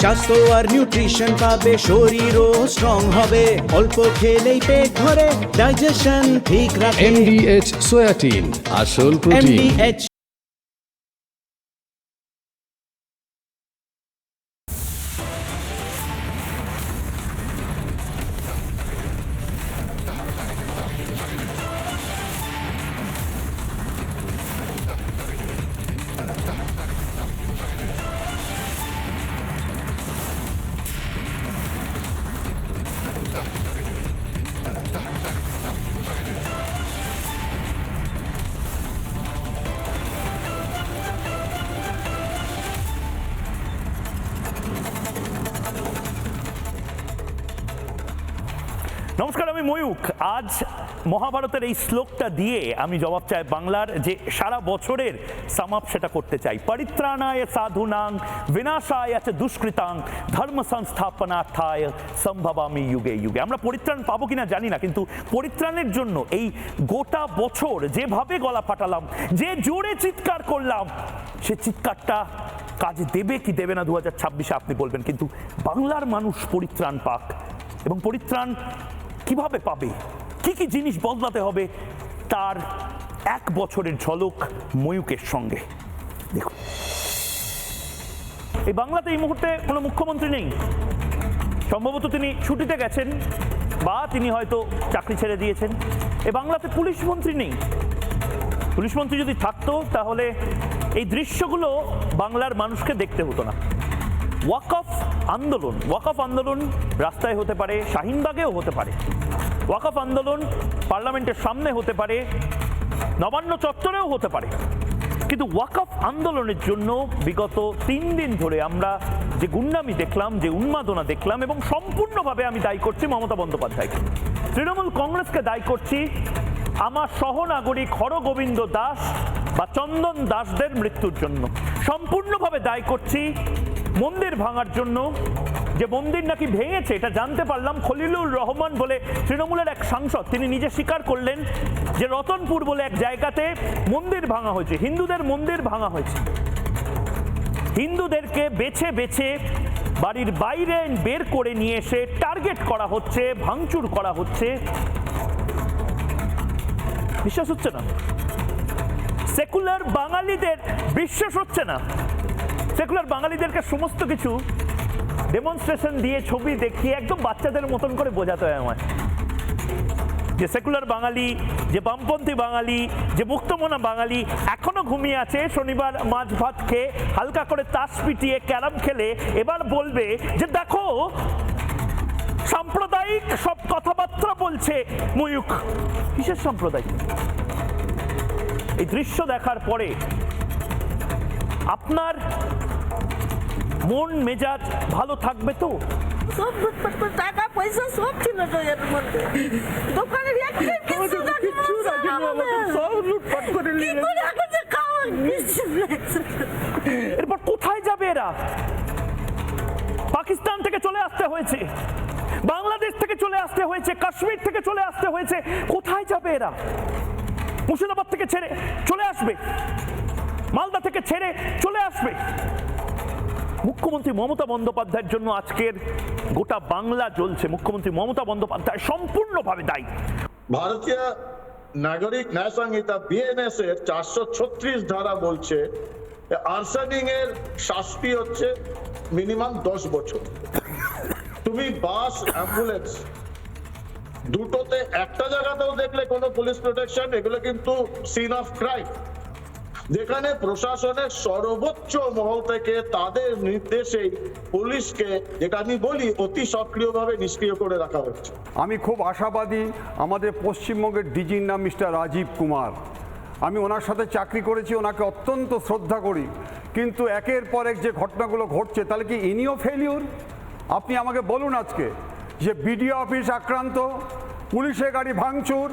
স্বাস্থ্য আর নিউট্রিশন পাবে, শরীরও স্ট্রং হবে, অল্প খেলেই পেট ভরে, ডাইজেশন ঠিক রাখে। MDH সোয়াটিন, আসল প্রোটিন। MDH নমস্কার, আমি ময়ূক। আজ মহাভারতের এই শ্লোকটা দিয়ে আমি জবাব চাই বাংলার যে সারা বছরের সামাপ সেটা করতে চাই। পরিত্রাণায় সাধুনাং বিনাশায় চ দুষ্কৃতাং ধর্ম সংস্থাপনার্থায় সম্ভবামি যুগে যুগে। আমরা পরিত্রাণ পাবো কিনা জানি না, কিন্তু পরিত্রাণের জন্য এই গোটা বছর যেভাবে গলা ফাটালাম, যে জোরে চিৎকার করলাম, সে চিৎকারটা কাজে দেবে কি দেবে না 2026-এ আপনি বলবেন, কিন্তু বাংলার মানুষ পরিত্রাণ পাক। এবং পরিত্রাণ কিভাবে পাবে, কি কি জিনিস বদলাতে হবে, তার এক বছরের ঝলক ময়ূকের সঙ্গে দেখুন। এই বাংলাতে এই মুহূর্তে কোনো মুখ্যমন্ত্রী নেই, সম্ভবত তিনি ছুটিতে গেছেন বা তিনি হয়তো চাকরি ছেড়ে দিয়েছেন। এই বাংলাতে পুলিশ মন্ত্রী নেই। পুলিশ মন্ত্রী যদি থাকতো তাহলে এই দৃশ্যগুলো বাংলার মানুষকে দেখতে হতো না। ওয়াকফ আন্দোলন রাস্তায় হতে পারে, শাহিনবাগেও হতে পারে, ওয়াকফ আন্দোলন পার্লামেন্টের সামনে হতে পারে, নবান্ন চত্বরেও হতে পারে, কিন্তু ওয়াকফ আন্দোলনের জন্য বিগত 3 দিন ধরে আমরা যে গুন্ডামি দেখলাম, যে উন্মাদনা দেখলাম, এবং সম্পূর্ণভাবে আমি দায়ী করছি মমতা বন্দ্যোপাধ্যায়কে, তৃণমূল কংগ্রেসকে দায়ী করছি আমার সহনাগরিক হরগোবিন্দ দাস বা চন্দন দাসদের মৃত্যুর জন্য, সম্পূর্ণভাবে দায়ী করছি মন্দির ভাঙার জন্য। যে মন্দির নাকি ভেঙেছে এটা জানতে পারলাম খলিলুর রহমান বলে তৃণমূলের এক সাংসদ, তিনি নিজে স্বীকার করলেন যে রতনপুর বলে এক জায়গাতে মন্দির ভাঙা হয়েছে, হিন্দুদের মন্দির ভাঙা হয়েছে। হিন্দুদেরকে বেছে বেছে বাড়ির বাইরে বের করে নিয়ে এসে টার্গেট করা হচ্ছে, ভাঙচুর করা হচ্ছে। বিশ্বাস হচ্ছে না, সেকুলার বাঙালিদের বিশ্বাস হচ্ছে না। সেকুলার বাঙালিদেরকে সমস্ত কিছু ডেমনস্ট্রেশন দিয়ে, ছবি দেখিয়ে একদম বাচ্চাদের মতন করে বোঝাতে হয় আমার, যে সেকুলার বাঙালি, যে বামপন্থী বাঙালি, যে মুক্তমনা বাঙালি এখনো ঘুমিয়ে আছে, শনিবার মাছ ভাত খেয়ে হালকা করে তাস পিটিয়ে ক্যারাম খেলে এবার বলবে যে দেখো সাম্প্রদায়িক সব কথাবার্তা বলছে ময়ূক। কিসের সাম্প্রদায়িক? এই দৃশ্য দেখার পরে আপনার মন মেজাজ ভালো থাকবে তো? সব লুটপাট করে টাকা পয়সা সব ছিল তো এর মধ্যে, দোকানের কিচ্ছু রাখিনি বাবা, সব লুটপাট করে নিয়ে এরপর কোথায় যাবে এরা? পাকিস্তান থেকে চলে আসতে হয়েছে, বাংলাদেশ থেকে চলে আসতে হয়েছে, কাশ্মীর থেকে চলে আসতে হয়েছে, কোথায় যাবে এরা? মুর্শিদাবাদ থেকে ছেড়ে চলে আসবে, মালদা থেকে ছেড়ে চলে আসবে। মুখ্যমন্ত্রী মমতা বন্দ্যোপাধ্যায়ের জন্য আজকের গোটা বাংলা জ্বলছে। মুখ্যমন্ত্রী মমতা বন্দ্যোপাধ্যায় সম্পূর্ণভাবে দায়ী। ভারতীয় নাগরিক ন্যায় সংহিতা বিএনএস এর 436 ধারা বলছে আর্সেনিং এর শাস্তি হচ্ছে মিনিমাম 10 বছর। তুমি বাস, অ্যাম্বুলেন্স দুটোতে একটা জায়গাতেও দেখলে কোনো পুলিশ প্রোটেকশন, এগুলো কিন্তু সিন অফ ক্রাইম, যেখানে প্রশাসনের সর্বোচ্চ মহল থেকে তাদের নির্দেশেই পুলিশকে, যেটা আমি বলি, অতি সক্রিয়ভাবে নিষ্ক্রিয় করে রাখা হচ্ছে। আমি খুব আশাবাদী। আমাদের পশ্চিমবঙ্গের ডিজির নাম মিস্টার রাজীব কুমার। আমি ওনার সাথে চাকরি করেছি, ওনাকে অত্যন্ত শ্রদ্ধা করি, কিন্তু একের পর এক যে ঘটনাগুলো ঘটছে, তাহলে কি ইনিও ফেলিউর? আপনি আমাকে বলুন আজকে যে বিডিও অফিস আক্রান্ত, পুলিশের গাড়ি ভাঙচুর,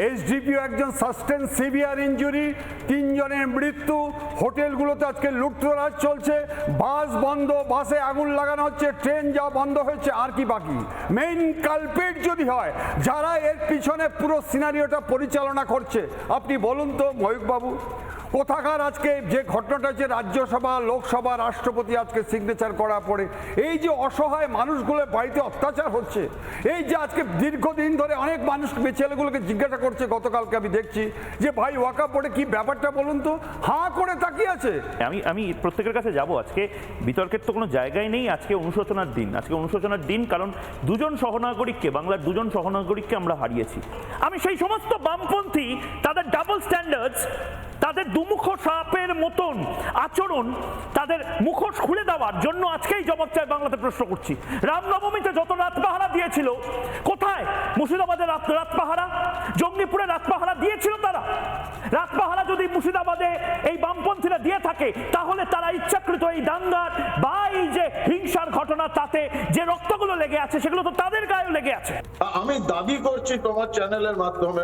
এসডিপিও একজন সাস্টেন সিভিয়ার ইঞ্জুরি, 3 জনের মৃত্যু, হোটেলগুলোতে আজকে লুটতরাজ চলছে, বাস বন্ধ, বাসে আগুন লাগানো হচ্ছে, ট্রেন যাওয়া বন্ধ হয়েছে, আর কি বাকি? মেইন কালপেট যদি হয়, যারা এর পিছনে পুরো সিনারিওটা পরিচালনা করছে, আপনি বলুন তো ময়ূকবাবু। কোথাকার আজকে যে ঘটনাটা হচ্ছে রাজ্যসভা লোকসভা রাষ্ট্রপতি আজকে সিগনেচার করার পরে এই যে অসহায় মানুষগুলোর বাড়িতে অত্যাচার হচ্ছে, এই যে আজকে দীর্ঘদিন ধরে অনেক মানুষ ছেলেগুলোকে জিজ্ঞাসা করছে, গতকালকে আমি দেখছি যে ভাই ওয়াকআপ বোর্ডে কি ব্যাপারটা বলুন তো, হাঁ করে তাকিয়ে আছে। আমি প্রত্যেকের কাছে যাব। আজকে বিতর্কের তো কোনো জায়গায় নেই। আজকে অনুশোচনার দিন, আজকে অনুশোচনার দিন, কারণ দুজন সহনাগরিককে, বাংলার দুজন সহনাগরিককে আমরা হারিয়েছি। আমি সেই সমস্ত বামপন্থী, তাদের ডাবল স্ট্যান্ডার্ডস, তাদের দুমুখ সাপের মতন আচরণ, তাদের মুখোশ খুলে দেওয়ার জন্য আজকেই জবাব চাই বাংলাতে প্রশ্ন করছি। রামনবমীতে যত রাত পাহারা দিয়েছিল, কোথায়? মুর্শিদাবাদের রাত পাহারা, জঙ্গিপুরে রাত পাহারা দিয়েছিল তারা। রাত পাহারা যদি মুর্শিদাবাদে এই বামপন্থীরা দিয়ে থাকে, তাহলে তারা ইচ্ছাকৃত এই দাঙ্গার বা এই যে হিংসার ঘটনা, তাতে যে রক্তগুলো লেগে আছে সেগুলো তো তাদের গায়েও লেগে আছে। আমি দাবি করছি তোমার চ্যানেলের মাধ্যমে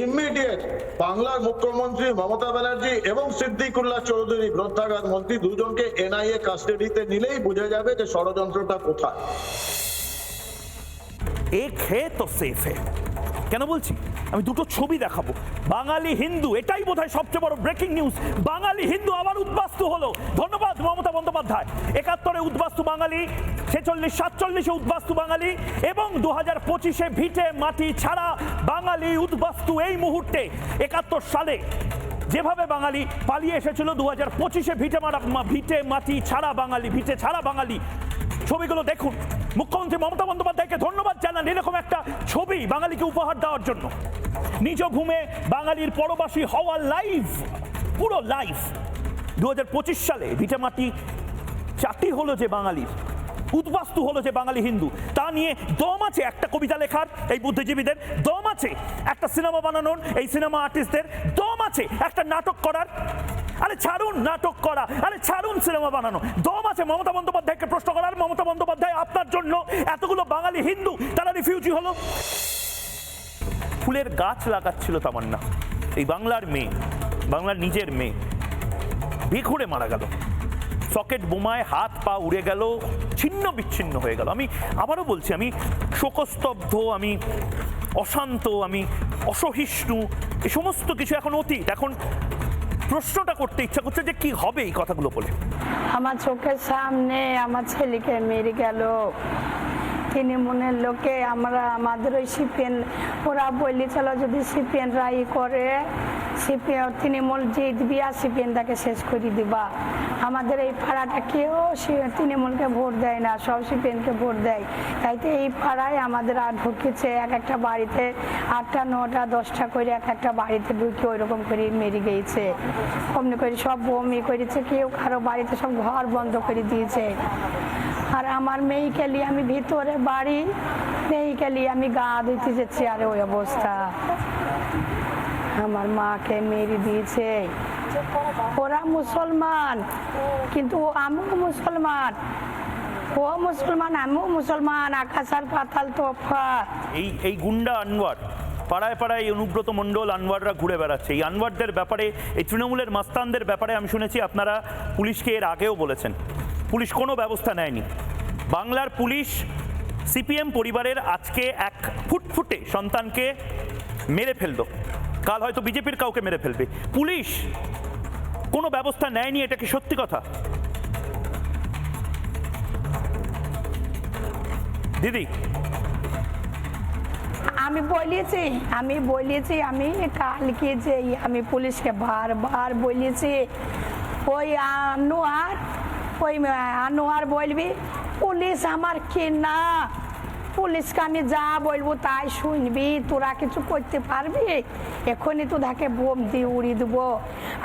ইমিডিয়েট বাংলার মুখ্যমন্ত্রী মমতা ব্যানার্জি এবং সিদ্দিকুল্লাহ চৌধুরী গ্রন্থাগার মন্ত্রী দুজনকে এনআইএ কাস্টাডিতে নিলেই বোঝা যাবে যে ষড়যন্ত্রটা কোথায়। এক হে তো সেফ হে। কেন বলছি? আমি দুটো ছবি দেখাবো। বাঙালি হিন্দু, এটাই বোধহয় সবচেয়ে বড় ব্রেকিং নিউজ। বাঙালি হিন্দু আবার উদ্বাস্তু হলো। ধন্যবাদ মমতা বন্দ্যোপাধ্যায়। ৭১-এ উদ্বাস্তু বাঙালি, ৪৬-৪৭-এ উদ্বাস্তু বাঙালি এবং ২০২৫-এ ভিটে মাটি ছাড়া বাঙালি উদ্বাস্তু। এই মুহূর্তে ৭১ সালে যেভাবে বাঙালি পালিয়ে এসেছিল, ২০২৫-এ ভিটে মাটি ছাড়া বাঙালি, ভিটে ছাড়া বাঙালি। ছবিগুলো দেখুন। মুখ্যমন্ত্রী মমতা বন্দ্যোপাধ্যায়কে ধন্যবাদ জানান এরকম একটা ছবি বাঙালিকে উপহার দেওয়ার জন্য। নিজ ভূমে বাঙালির পরবাসী হওয়া লাইভ, পুরো লাইভ। ২০২৫ সালে ভিটেমাটি চাটি হলো যে বাঙালির, উদ্বাস্তু হলো যে বাঙালি হিন্দু, তা নিয়ে দম আছে একটা কবিতা লেখার এই বুদ্ধিজীবীদের, দম আছে একটা সিনেমা বানানোর এই সিনেমা আর্টিস্টদের, দম আছে একটা নাটক করার। আরে ছাড়ুন নাটক করা, আরে ছাড়ুন সিনেমা বানানো, দম আছে মমতা বন্দ্যোপাধ্যায়কে প্রশ্ন করার। মমতা বন্দ্যোপাধ্যায়, আপনার জন্য এতগুলো বাঙালি হিন্দু তারা রিফিউজি হলো। ফুলের গাছ লাগাচ্ছিল তামান্না, এই বাংলার মেয়ে, বাংলার নিজের মেয়ে, বেঘুরে মারা গেল। সকেট বোমায় হাত পা উড়ে গেল, ছিন্ন বিচ্ছিন্ন হয়ে গেল। আমি আবারও বলছি, আমি শোকস্তব্ধ, আমি অশান্ত, আমি অসহিষ্ণু। এই সমস্ত কিছু এখন অতীত। এখন প্রশ্নটা করতে ইচ্ছা করছে যে কি হবে এই কথাগুলো বলে। আমার চোখের সামনে আমার ছেলেকে মেরে গেল তৃণমূলের লোকে। আমাদের ওই সিপিএন, ওরা বলেছিল যদি সিপিএনরা করে, সিপিএন তৃণমূল জিতবি আর সিপিএনটাকে শেষ করে দিবা। আমাদের এই পাড়াটা কেউ তৃণমূলকে ভোট দেয় না, সব সিপিএনকে ভোট দেয়। তাইতে এই পাড়ায় আমাদের আর ঢুকেছে এক একটা বাড়িতে ৮টা ৯টা 10টা করে এক একটা বাড়িতে ঢুকে ওইরকম করে মেরে গিয়েছে। অমনি করে সব বমি করেছে, কেউ কারো বাড়িতে সব ঘর বন্ধ করে দিয়েছে। আর আমার মেয়েকে নিয়ে আমি ভিতরে বাড়ি, মেয়েকে নিয়ে আমি গা ধুইতে যাচ্ছি, আর ওই অবস্থা। আমার মাকে মেরে দিয়েছে। ওরা মুসলমান, কিন্তু আমিও মুসলমান, ও মুসলমান আমিও মুসলমান, আকাশ আর পাতাল তফাৎ। এই গুন্ডা আনওয়ার পাড়ায় পাড়ায় অনুব্রত মণ্ডল আনওয়াররা ঘুরে বেড়াচ্ছে। এই আনওয়ারদের ব্যাপারে, এই তৃণমূলের মাস্তানদের ব্যাপারে আমি শুনেছি আপনারা পুলিশকে এর আগেও বলেছেন, পুলিশ কোনো ব্যবস্থা নেয়নি। বাংলার পুলিশ সিপিএম পরিবারের আজকে এক ফুটফুটে সন্তানকে মেরে ফেললো, কাল হয়তো বিজেপির কাউকে মেরে ফেলবে। পুলিশ কোনো ব্যবস্থা নেয়নি, এটা কি সত্যি কথা? দিদি, আমি বলেছি আমি কালকে যে আমি পুলিশকে বারবার বলেছি, ওই আনোয়ার বলবি পুলিশ আমার কি না, পুলিশকে আমি যা বলবো তাই শুনবি, তোরা কিছু করতে পারবি? এখনই তো তাকে বোম দিয়ে উড়িয়ে দেবো।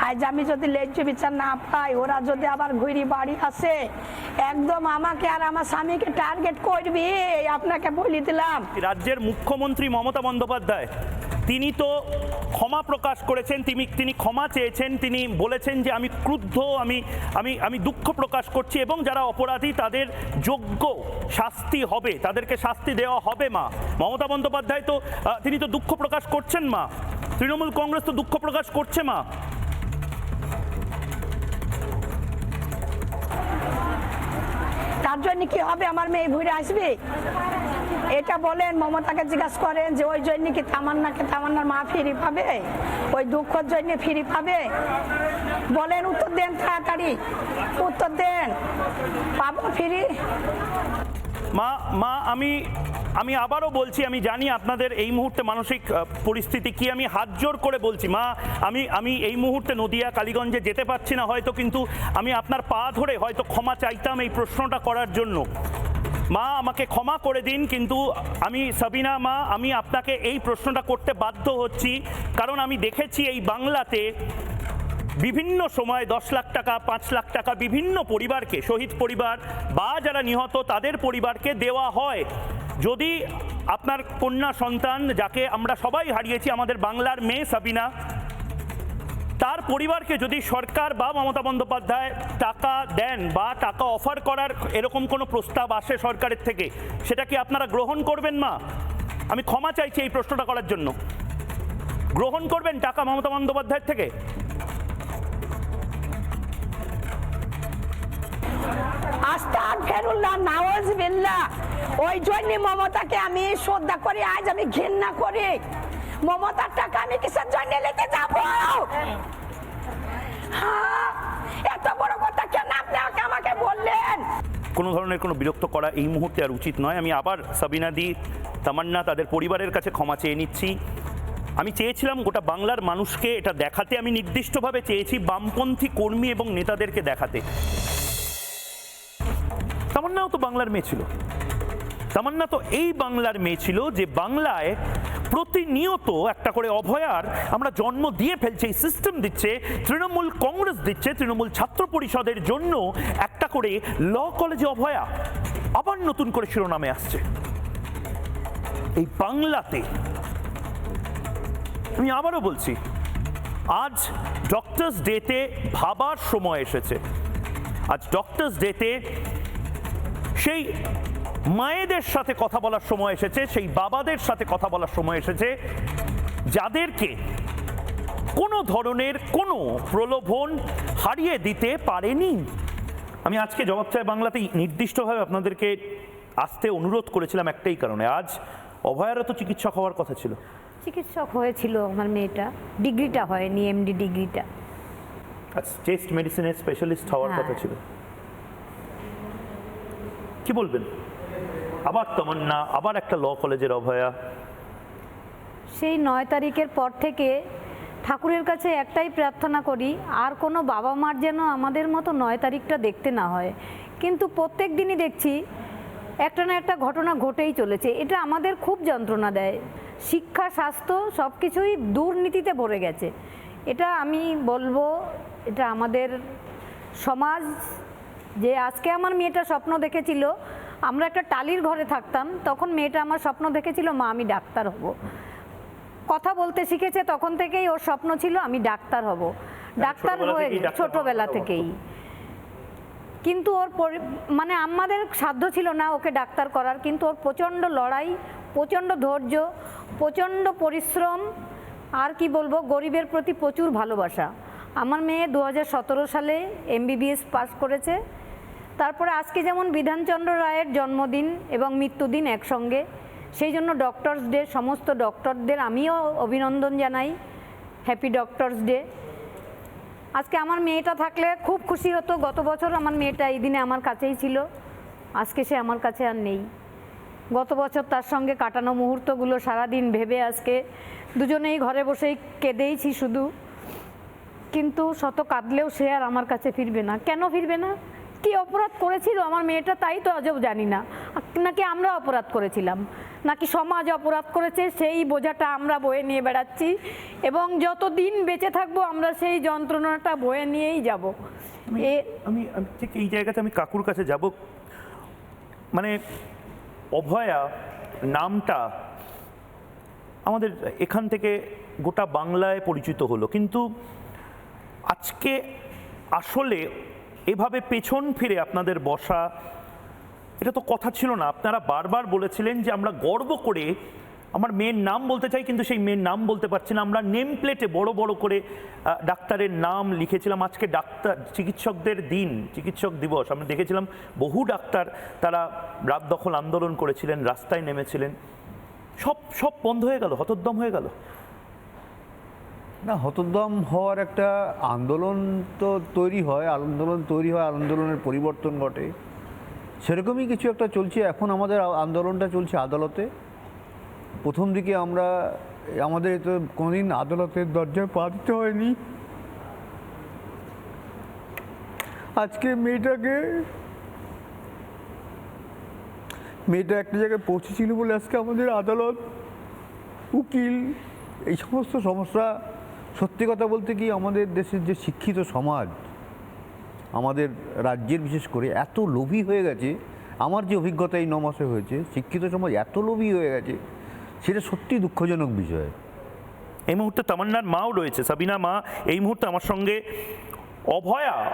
আজ আমি যদি ন্যায্য বিচার না পাই, ওরা যদি আবার ঘুরি বাড়ি আসে, একদম আমাকে আর আমার স্বামীকে টার্গেট করবি, আপনাকে বলে দিলাম। রাজ্যের মুখ্যমন্ত্রী মমতা বন্দ্যোপাধ্যায় তিনি তো ক্ষমা প্রকাশ করেছেন, তিনি ক্ষমা চেয়েছেন, তিনি বলেছেন যে আমি ক্রুদ্ধ, আমি দুঃখ প্রকাশ করছি এবং যারা অপরাধী তাদের যোগ্য শাস্তি হবে, তাদেরকে শাস্তি দেওয়া হবে। মা মমতা বন্দ্যোপাধ্যায় তো তিনি তো দুঃখ প্রকাশ করছেন। মা তৃণমূল কংগ্রেস তো দুঃখ প্রকাশ করছে। মা তার জন্য কি হবে? আমার মেয়ে ঘুরে আসবে? এটা বলেন, মমতাকে জিজ্ঞাসা করেন যে ওই জন্য কি তামান্নার মা ফিরি পাবে, ওই দুঃখের জন্য ফিরি পাবে? বলেন, উত্তর দেন, তাড়াতাড়ি উত্তর দেন, পাবো ফিরি? মা আমি আবারও বলছি, আমি জানি আপনাদের এই মুহূর্তে মানসিক পরিস্থিতি কি, আমি হাত জোর করে বলছি মা, আমি এই মুহূর্তে নদিয়া কালীগঞ্জে যেতে পারছি না হয়তো, কিন্তু আমি আপনার পা ধরে হয়তো ক্ষমা চাইতাম এই প্রশ্নটা করার জন্য। মা, আমাকে ক্ষমা করে দিন, কিন্তু আমি সাবিনা মা, আমি আপনাকে এই প্রশ্নটা করতে বাধ্য হচ্ছি, কারণ আমি দেখেছি এই বাংলাতে বিভিন্ন সময় 10 লাখ টাকা, 5 লাখ টাকা বিভিন্ন পরিবারকে, শহীদ পরিবার বা যারা নিহত তাদের পরিবারকে দেওয়া হয়। যদি আপনার কন্যা সন্তান, যাকে আমরা সবাই হারিয়েছি, আমাদের বাংলার মেয়ে সাবিনা, তার পরিবারকে যদি সরকার বা মমতা বন্দ্যোপাধ্যায় টাকা দেন বা টাকা অফার করার এরকম কোনো প্রস্তাব আসে সরকারের থেকে, সেটা কি আপনারা গ্রহণ করবেন মা? আমি ক্ষমা চাইছি এই প্রশ্নটা করার জন্য। গ্রহণ করবেন টাকা মমতা বন্দ্যোপাধ্যায়ের থেকে? আস্তাগফিরুল্লাহ, নাউজুবিল্লাহ। ওই জন্য মমতাকে আমি শ্রদ্ধা করি, আজ আমি ঘৃণা করি। মমতার টাকা আমি কিসের জন্য নিতে যাব? এত বড় কথা কেন আপনি আমাকে বললেন? কোনো ধরনের কোনো বিরক্ত করা এই মুহূর্তে আর উচিত নয়। আমি আবার সাবিনা দি, তামান্না, তাদের পরিবারের কাছে ক্ষমা চেয়ে নিচ্ছি। আমি চেয়েছিলাম গোটা বাংলার মানুষকে এটা দেখাতে, আমি নির্দিষ্টভাবে চেয়েছি বামপন্থী কর্মী এবং নেতাদেরকে দেখাতে। তামান্নাও তো বাংলার মেয়ে ছিল, তামান্না তো এই বাংলার মেয়ে ছিল যে বাংলায় প্রতিনিয়ত একটা করে অভয়ার আমরা জন্ম দিয়ে ফেলছে, এই সিস্টেম দিচ্ছে, তৃণমূল কংগ্রেস দিচ্ছে, তৃণমূল ছাত্র পরিষদের জন্য একটা করে ল কলেজে অভয়া আবার নতুন করে শিরোনামে আসছে এই বাংলাতে। আমি আবারও বলছি, আজ ডক্টরস ডেতে ভাবার সময় এসেছে। আজ ডক্টরস ডেতে সেই মায়েদের সাথে কথা বলার সময় এসেছে, সেই বাবাদের সাথে কথা বলার সময় এসেছে, যাদেরকে কোনো ধরনের কোনো প্রলোভন হারিয়ে দিতে পারেনি। আমি আজকে জবাব চাই বাংলাতে নির্দিষ্টভাবে আপনাদেরকে আসতে অনুরোধ করেছিলাম একটাই কারণে, আজ অভয়ারও তো চিকিৎসক হওয়ার কথা ছিল। চিকিৎসক হয়েছিল আমার মেয়েটা, ডিগ্রিটা হয়নি, এমডি ডিগ্রিটা। চেস্ট মেডিসিনের স্পেশালিস্ট হওয়ার কথা ছিল। কি বলবেন? আবার তামান্না, আবার একটা ল কলেজের অভয়া। সেই 9 তারিখের পর থেকে ঠাকুরের কাছে একটাই প্রার্থনা করি, আর কোনো বাবা মার যেন আমাদের মতো 9 তারিখটা দেখতে না হয়। কিন্তু প্রত্যেক দিনই দেখছি একটা না একটা ঘটনা ঘটেই চলেছে। এটা আমাদের খুব যন্ত্রণা দেয়। শিক্ষা, স্বাস্থ্য সব কিছুই দুর্নীতিতে ভরে গেছে। এটা আমি বলবো, এটা আমাদের সমাজ। যে আজকে আমার মেয়েটা স্বপ্ন দেখেছিল, আমরা একটা টালির ঘরে থাকতাম, তখন মেয়েটা আমার স্বপ্ন দেখেছিল মা আমি ডাক্তার হব। কথা বলতে শিখেছে তখন থেকেই ওর স্বপ্ন ছিল আমি ডাক্তার হব। ডাক্তার হয়ে ছোটবেলা থেকেই। কিন্তু ওর মানে আমাদের সাধ্য ছিল না ওকে ডাক্তার করার, কিন্তু ওর প্রচণ্ড লড়াই, প্রচণ্ড ধৈর্য, প্রচণ্ড পরিশ্রম, আর কি বলবো, গরিবের প্রতি প্রচুর ভালোবাসা। আমার মেয়ে 2017 সালে MBBS পাস করেছে। তারপরে আজকে যেমন বিধানচন্দ্র রায়ের জন্মদিন এবং মৃত্যুদিন একসঙ্গে, সেই জন্য ডক্টরস ডে, সমস্ত ডক্টরদের আমিও অভিনন্দন জানাই, হ্যাপি ডক্টরস ডে। আজকে আমার মেয়েটা থাকলে খুব খুশি হতো। গত বছর আমার মেয়েটা এই দিনে আমার কাছেই ছিল, আজকে সে আমার কাছে আর নেই। গত বছর তার সঙ্গে কাটানো মুহূর্তগুলো সারাদিন ভেবে আজকে দুজনেই ঘরে বসেই কেঁদেইছি শুধু। কিন্তু শত কাঁদলেও সে আর আমার কাছে ফিরবে না। কেন ফিরবে না? কি অপরাধ করেছিল আমার মেয়েটা তাই তো আজও জানি না। নাকি আমরা অপরাধ করেছিলাম, নাকি সমাজ অপরাধ করেছে, সেই বোঝাটা আমরা বয়ে নিয়ে বেড়াচ্ছি এবং যতদিন বেঁচে থাকবো আমরা সেই যন্ত্রণাটা বয়ে নিয়েই যাব। আমি ঠিক এই জায়গাতে আমি কাকুর কাছে যাব। মানে অভয়া নামটা আমাদের এখান থেকে গোটা বাংলায় পরিচিত হলো, কিন্তু আজকে আসলে এভাবে পেছন ফিরে আপনাদের বসা, এটা তো কথা ছিল না। আপনারা বারবার বলেছিলেন যে আমরা গর্ব করে আমার মেয়ের নাম বলতে চাই, কিন্তু সেই মেয়ের নাম বলতে পারছি না। আমরা নেম প্লেটে বড় বড় করে ডাক্তারের নাম লিখেছিলাম। আজকে ডাক্তার চিকিৎসকদের দিন, চিকিৎসক দিবস। আমরা দেখেছিলাম বহু ডাক্তার তারা রাত দখল আন্দোলন করেছিলেন, রাস্তায় নেমেছিলেন। সব বন্ধ হয়ে গেল, হতোদ্যম হয়ে গেল। না, হতোদ্যম হওয়ার একটা আন্দোলন তো তৈরি হয়, আন্দোলনের পরিবর্তন ঘটে, সেরকমই কিছু একটা চলছে। এখন আমাদের আন্দোলনটা চলছে আদালতে। প্রথম দিকে আমাদের তো কোনোদিন আদালতের দরজায় পা দিতে হয়নি। আজকে মেয়েটা একটা জায়গায় পৌঁছেছিল বলে আজকে আমাদের আদালত, উকিল, এই সমস্ত সমস্যা। সত্যি কথা বলতে কি, আমাদের দেশের যে শিক্ষিত সমাজ, আমাদের রাজ্যের বিশেষ করে এত লোভী হয়ে গেছে। আমার যে অভিজ্ঞতা এই 9 মাসে হয়েছে, শিক্ষিত সমাজ এত লোভী হয়ে গেছে, সেটা সত্যি দুঃখজনক বিষয়। এই মুহূর্তে তামান্নার মাও রয়েছে, সাবিনা মা এই মুহূর্তে আমার সঙ্গে।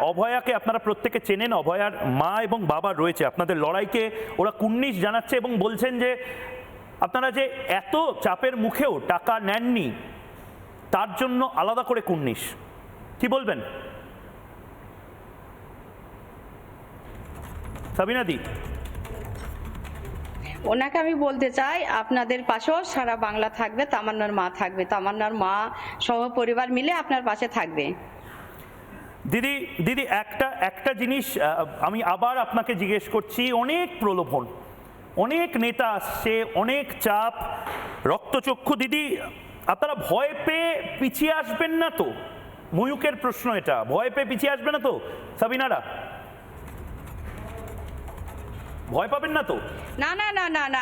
অভয়াকে আপনারা প্রত্যেকে চেনেন, অভয়ার মা এবং বাবা রয়েছে। আপনাদের লড়াইকে ওরা কুর্নিশ জানাচ্ছে এবং বলছেন যে আপনারা যে এত চাপের মুখেও টাকা নেননি, তার জন্য আলাদা করে কুর্নিশ। কি বলবেন সাবিনা দি? ওনাকে আমি বলতে চাই, আপনাদের পাশেও সারা বাংলা থাকবে, তামান্নার মা থাকবে, তামান্নার মা সহ পরিবার মিলে আপনার পাশে থাকবে। দিদি একটা জিনিস আমি আবার আপনাকে জিজ্ঞেস করছি। অনেক প্রলোভন, অনেক নেতা আসছে, অনেক চাপ, রক্তচক্ষু। দিদি, আপনারা ভয় পেয়ে পিছিয়ে আসবেন না তো? ময়ূকের প্রশ্ন এটা, ভয় পেয়ে পিছিয়ে আসবে না তো সাবিনারা? ভয় পাবেন না তো? না না না না না,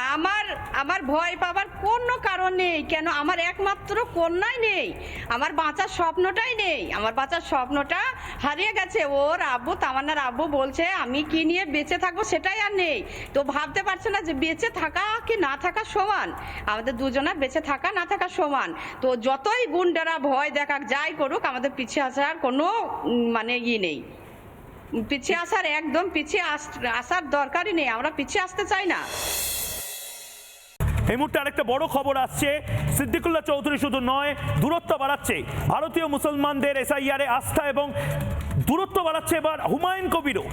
আমার ভয় পাবার কোনো কারণ নেই। কেন? আমার একমাত্র কন্যাই নেই, আমার বাঁচার স্বপ্নটাই নেই। আমার বাঁচার স্বপ্নটা হারিয়ে গেছে। ওর আব্বু, তামান্নার আব্বু বলছে আমি কি নিয়ে বেঁচে থাকবো সেটাই আর নেই। তো ভাবতে পারছে না যে বেঁচে থাকা কি না থাকা সমান, আমাদের দুজনের বেঁচে থাকা না থাকা সমান। তো যতই গুন্ডারা ভয় দেখাক, যাই করুক, আমাদের পিছিয়ে আসার কোনো নেই। পিছিয়ে আসার একদম পিছিয়ে আসার দরকারই নেই। আমরা পিছিয়ে আসতে চাই না। এই মুহূর্তে আরেকটা বড় খবর আসছে। সিদ্দিকুল্লাহ চৌধুরী শুধু নয়, দূরত্ব বাড়াচ্ছে ভারতীয় মুসলমানদের এসআইআরে আস্থা, এবং দূরত্ব বাড়াচ্ছে এবার হুমায়ুন কবিরও।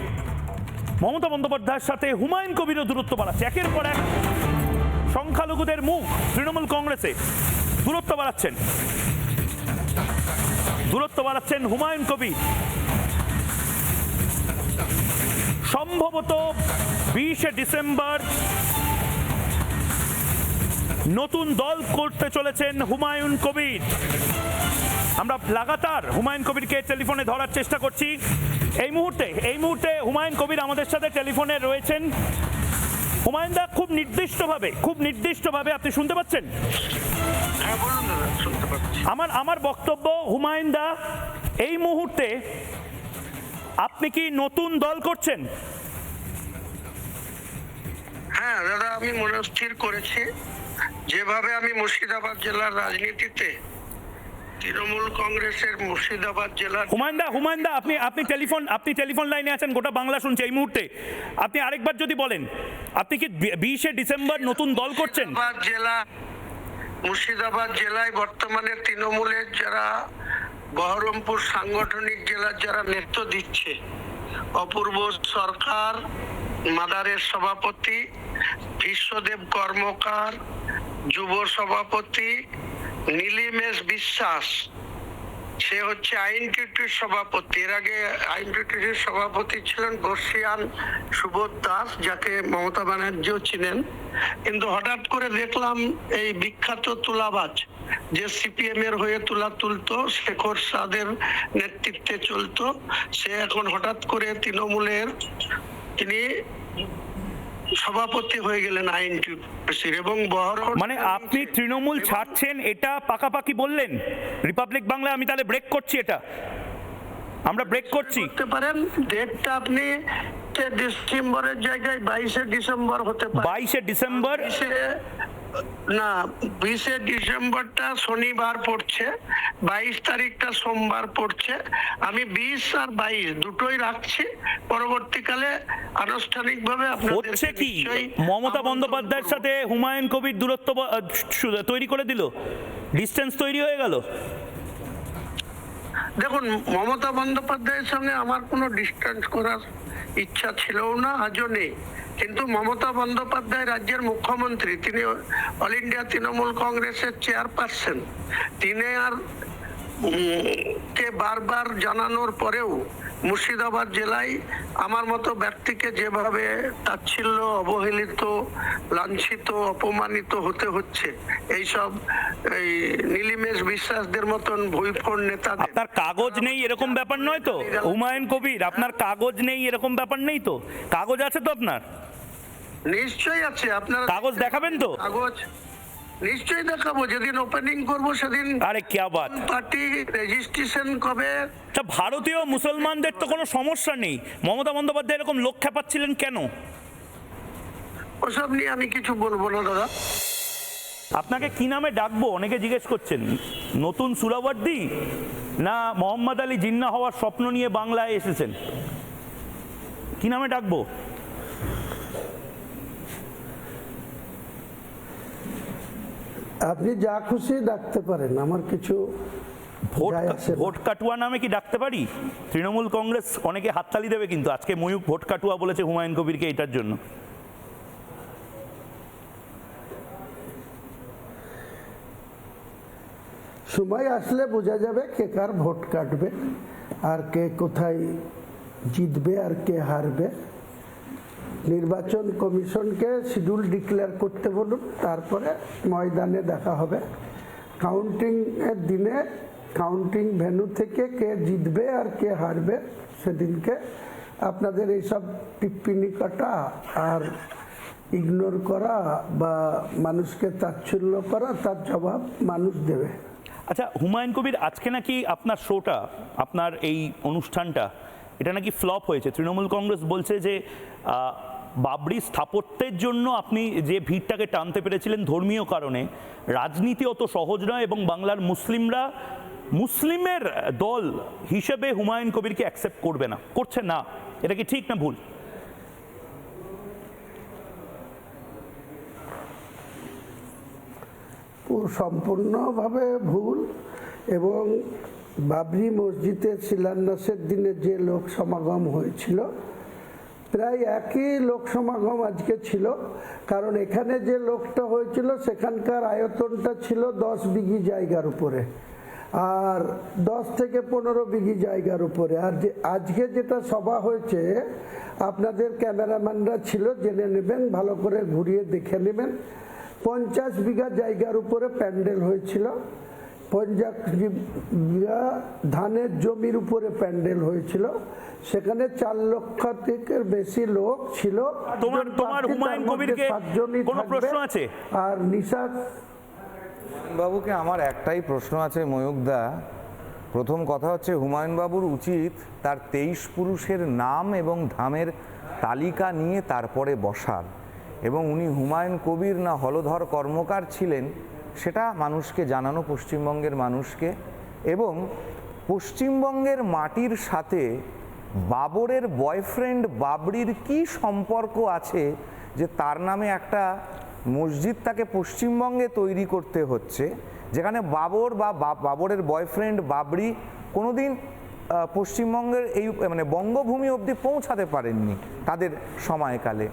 মমতা বন্দ্যোপাধ্যায়ের সাথে হুমায়ুন কবিরও দূরত্ব বাড়াচ্ছে। একের পর এক সংখ্যালঘুদের মুখ তৃণমূল কংগ্রেসে দূরত্ব বাড়াচ্ছেন হুমায়ুন কবির। সম্ভবত 20শে ডিসেম্বর নতুন দল করতে চলেছেন হুমায়ুন কবির। আমরা লাগাতার হুমায়ুন কবিরকে টেলিফোনে ধরার চেষ্টা করছি। এই মুহূর্তে হুমায়ুন কবির আমাদের সাথে টেলিফোনে রয়েছেন। হুমায়ুন দা, খুব নির্দিষ্টভাবে আপনি শুনতে পাচ্ছেন? আমার বক্তব্য, হুমায়ুন দা, এই মুহূর্তে আপনি কি নতুন দল করছেন? হ্যাঁ দাদা, আমি মনস্থির করেছি, যেভাবে আমি মুর্শিদাবাদ জেলার রাজনীতিতে তৃণমূল কংগ্রেসের মুর্শিদাবাদ জেলার। হুমায়ুন দা, আপনি টেলিফোন লাইনে আছেন, গোটা বাংলা শুনছে এই মুহূর্তে। আপনি আরেকবার যদি বলেন, আপনি কি 20শে ডিসেম্বর নতুন দল করছেন? মুর্শিদাবাদ জেলায় বর্তমানে তৃণমূলের যারা বহরমপুর সাংগঠনিক জেলার যারা নেতৃত্ব দিচ্ছে, অপূর্ব সরকার মাদারের সভাপতি, বিশ্বদেব কর্মকার যুব সভাপতি, নীলিমেশ বিশ্বাস সে হচ্ছে আইন টিউটির সভাপতি। এর আগে আইন টিউটির সভাপতি ছিলেন বর্ষিয়ান সুবোধ দাস, যাকে মমতা ব্যানার্জিও চিনেন। কিন্তু হঠাৎ করে দেখলাম এই বিখ্যাত তুলাবাজ যে সিপিএম এর হয়ে তুলা তুলতো, শেখর সাদের নেতৃত্বে চলতো, সে এখন হঠাৎ করে তৃণমূলের তিনি সভাপতি হয়ে গেলেন আইন টিউটির। এবং মানে আপনি তৃণমূল ছাড়ছেন এটা পাকাপাকি বললেন? রিপাবলিক বাংলা আমি তাহলে ব্রেক করছি, এটা আমরা ব্রেক করছি। করতে পারেন ডেটটা আপনি ডিসেম্বরের জায়গায় 22শে ডিসেম্বর হতে পারে। 22শে ডিসেম্বর না, 20শে ডিসেম্বরটা শনিবার পড়ছে, 22 তারিখটা সোমবার পড়ছে। আমি 20 আর 22 দুটোই রাখছি, পরবর্তীকালে আনুষ্ঠানিকভাবে আপনাদের হচ্ছে কি মমতা বন্দ্যোপাধ্যায়ের সাথে হুমায়ুন কবির দূরত্ব তৈরি করে দিল, ডিস্টেন্স তৈরি হয়ে গেল। দেখুন, মমতা বন্দ্যোপাধ্যায়ের সঙ্গে আমার কোনো ডিস্টেন্স করার ইচ্ছা ছিলও না, আজও নেই। কিন্তু মমতা বন্দ্যোপাধ্যায় রাজ্যের মুখ্যমন্ত্রী, তিনি অল ইন্ডিয়া তৃণমূল কংগ্রেসের চেয়ারপারসন, তিনি আর কে বারবার জানানোর পরেও মুর্শিদাবাদ জেলায় আমার মতো ব্যক্তিকে যেভাবে তাচ্ছিল্য, অবহেলিত, লাঞ্ছিত, অপমানিত হতে হচ্ছে এইসব এই নীলিমেশ বিশ্বাসদের মতন ভুইফোড় নেতাদের। আপনার কাগজ নেই এরকম ব্যাপার নয় তো হুমায়ুন কবির? আপনার কাগজ নেই এরকম ব্যাপার নেই তো? কাগজ আছে তো আপনার? নিশ্চয়ই আছে। আপনার কাগজ দেখাবেন তো? কাগজ নিশ্চয়ই দেখাবো, যেদিন ওপেনিং করব সেদিন। আরে কি বাত! পার্টি রেজিস্ট্রেশন কবে? তা ভারতীয় মুসলমানদের তো কোনো সমস্যা নেই, মমতা বন্দ্যোপাধ্যায় এরকম লোক খেপাচ্ছিলেন কেন? ওসব নিয়ে আমি কিছু বলবো না দাদা। আপনাকে কি নামে ডাকবো অনেকে জিজ্ঞেস করছেন, নতুন সুরাবর্দী না মোহাম্মদ আলী জিন্নাহ হওয়ার স্বপ্ন নিয়ে বাংলায় এসেছেন? কি নামে ডাকবো? আপনি যা খুশি ডাকতে পারেন, আমার কিছু ভোট কাটুয়া নামে কি ডাকতে পারি? তৃণমূল কংগ্রেস অনেকে হাততালি দেবে কিন্তু আজকে ময়ূক ভোট কাটুয়া বলেছে হুমায়ুন কবিরকে এটার জন্য। সময় আসলে বোঝা যাবে কে কার ভোট কাটবে আর কে কোথায় জিতবে আর কে হারবে। নির্বাচন কমিশনকে শিডিউল ডিক্লেয়ার করতে বলুন, তারপরে ময়দানে দেখা হবে। কাউন্টিং এর দিনে কাউন্টিং ভেন্যু থেকে কে জিতবে আর কে হারবে সেদিনকে আপনাদের এইসব টিপ্পিনি কাটা আর ইগনোর করা বা মানুষকে তাচ্ছিল্য করা, তার জবাব মানুষ দেবে। আচ্ছা হুমায়ুন কবির, আজকে নাকি আপনার শোটা, আপনার এই অনুষ্ঠানটা, এটা নাকি ফ্লপ হয়েছে। তৃণমূল কংগ্রেস বলছে যে বাবরি স্থাপত্যের জন্য আপনি যে ভিড়টাকে টানতে পেরেছিলেন ধর্মীয় কারণে, রাজনীতি অত সহজ নয় এবং বাংলার মুসলিমরা মুসলিমের দল হিসেবে হুমায়ুন কবিরকে অ্যাকসেপ্ট করবে না, করছে না। এটা কি ঠিক না ভুল? সম্পূর্ণভাবে ভুল। এবং বাবরি মসজিদের শিলান্যাসের দিনে যে লোক সমাগম হয়েছিল প্রায় একই লোক সমাগম আজকে ছিল, কারণ এখানে যে লোকটা হয়েছিল সেখানকার আয়তনটা ছিল 10 বিঘি জায়গার উপরে, আর 10 থেকে 15 বিঘি জায়গার উপরে। আর যে আজকে যেটা সভা হয়েছে, আপনাদের ক্যামেরাম্যানরা ছিল, জেনে নেবেন, ভালো করে ঘুরিয়ে দেখে নেবেন, 50 বিঘা জায়গার উপরে প্যান্ডেল হয়েছিল। 50 বিঘা ধানের জমির উপরে প্যান্ডেল হয়েছিল, সেখানে 4 লক্ষ থেকে বেশি লোক ছিল। তোমার হুমায়ুন কবিরকে কোনো প্রশ্ন আছে? আর নিশা বাবুকে আমার একটাই প্রশ্ন আছে ময়ূকদা। প্রথম কথা হচ্ছে, হুমায়ুন বাবুর উচিত তার 23 পুরুষের নাম এবং ধামের তালিকা নিয়ে তারপরে বসার, এবং উনি হুমায়ুন কবির না হলধর কর্মকার ছিলেন সেটা মানুষকে জানানো, পশ্চিমবঙ্গের মানুষকে। এবং পশ্চিমবঙ্গের মাটির সাথে বাবরের বয়ফ্রেন্ড বাবরির কি সম্পর্ক আছে যে তার নামে একটা মসজিদ তাকে পশ্চিমবঙ্গে তৈরি করতে হচ্ছে, যেখানে বাবর বা বাবরের বয়ফ্রেন্ড বাবরি কোনোদিন পশ্চিমবঙ্গের এই মানে বঙ্গভূমি অবধি পৌঁছাতে পারেননি তাদের সময়কালে।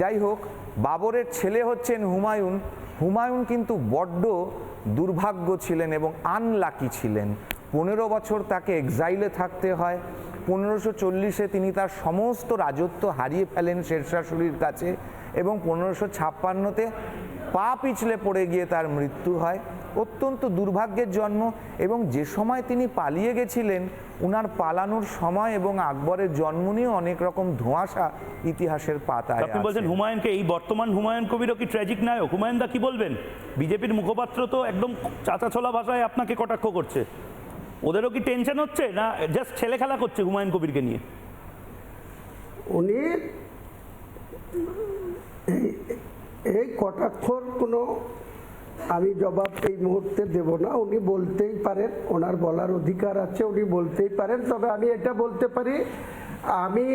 যাই হোক, বাবরের ছেলে হচ্ছেন হুমায়ুন। হুমায়ুন কিন্তু বড্ড দুর্ভাগ্য ছিলেন এবং আনলাকি ছিলেন। 15 বছর তাকে এক্সাইলে থাকতে হয়। 1540-এ তিনি তার সমস্ত রাজত্ব হারিয়ে ফেলেন শেরশাহ সূরির কাছে, এবং 1556-তে পা পিছলে পড়ে গিয়ে তার মৃত্যু হয়। অত্যন্ত দুর্ভাগ্যের জন্ম। এবং যে সময় তিনি পালিয়ে গেছিলেন, উনার পালানোর সময় এবং আকবরের জন্ম নিয়ে অনেক রকম ধোঁয়াশা ইতিহাসের পাতায়। আপনি বলছেন হুমায়ুনকে, এই বর্তমান হুমায়ুন কবিরও কি ট্র্যাজিক নায়ক? হুমায়ুন দা কি বলবেন? বিজেপির মুখপাত্র তো একদম চাচাছোলা ভাষায় আপনাকে কটাক্ষ করছে। ওদেরও কি টেনশন হচ্ছে, না জাস্ট ছেলে খেলা করছে হুমায়ুন কবিরকে নিয়ে? উনি এই কটাক্ষর কোনো আমি জবাব এই মুহূর্তে দেব না। উনি বলতেই পারেন, ওনার বলার অধিকার আছে, উনি বলতেই পারেন। তবে আমি এটা বলতে পারি, আমি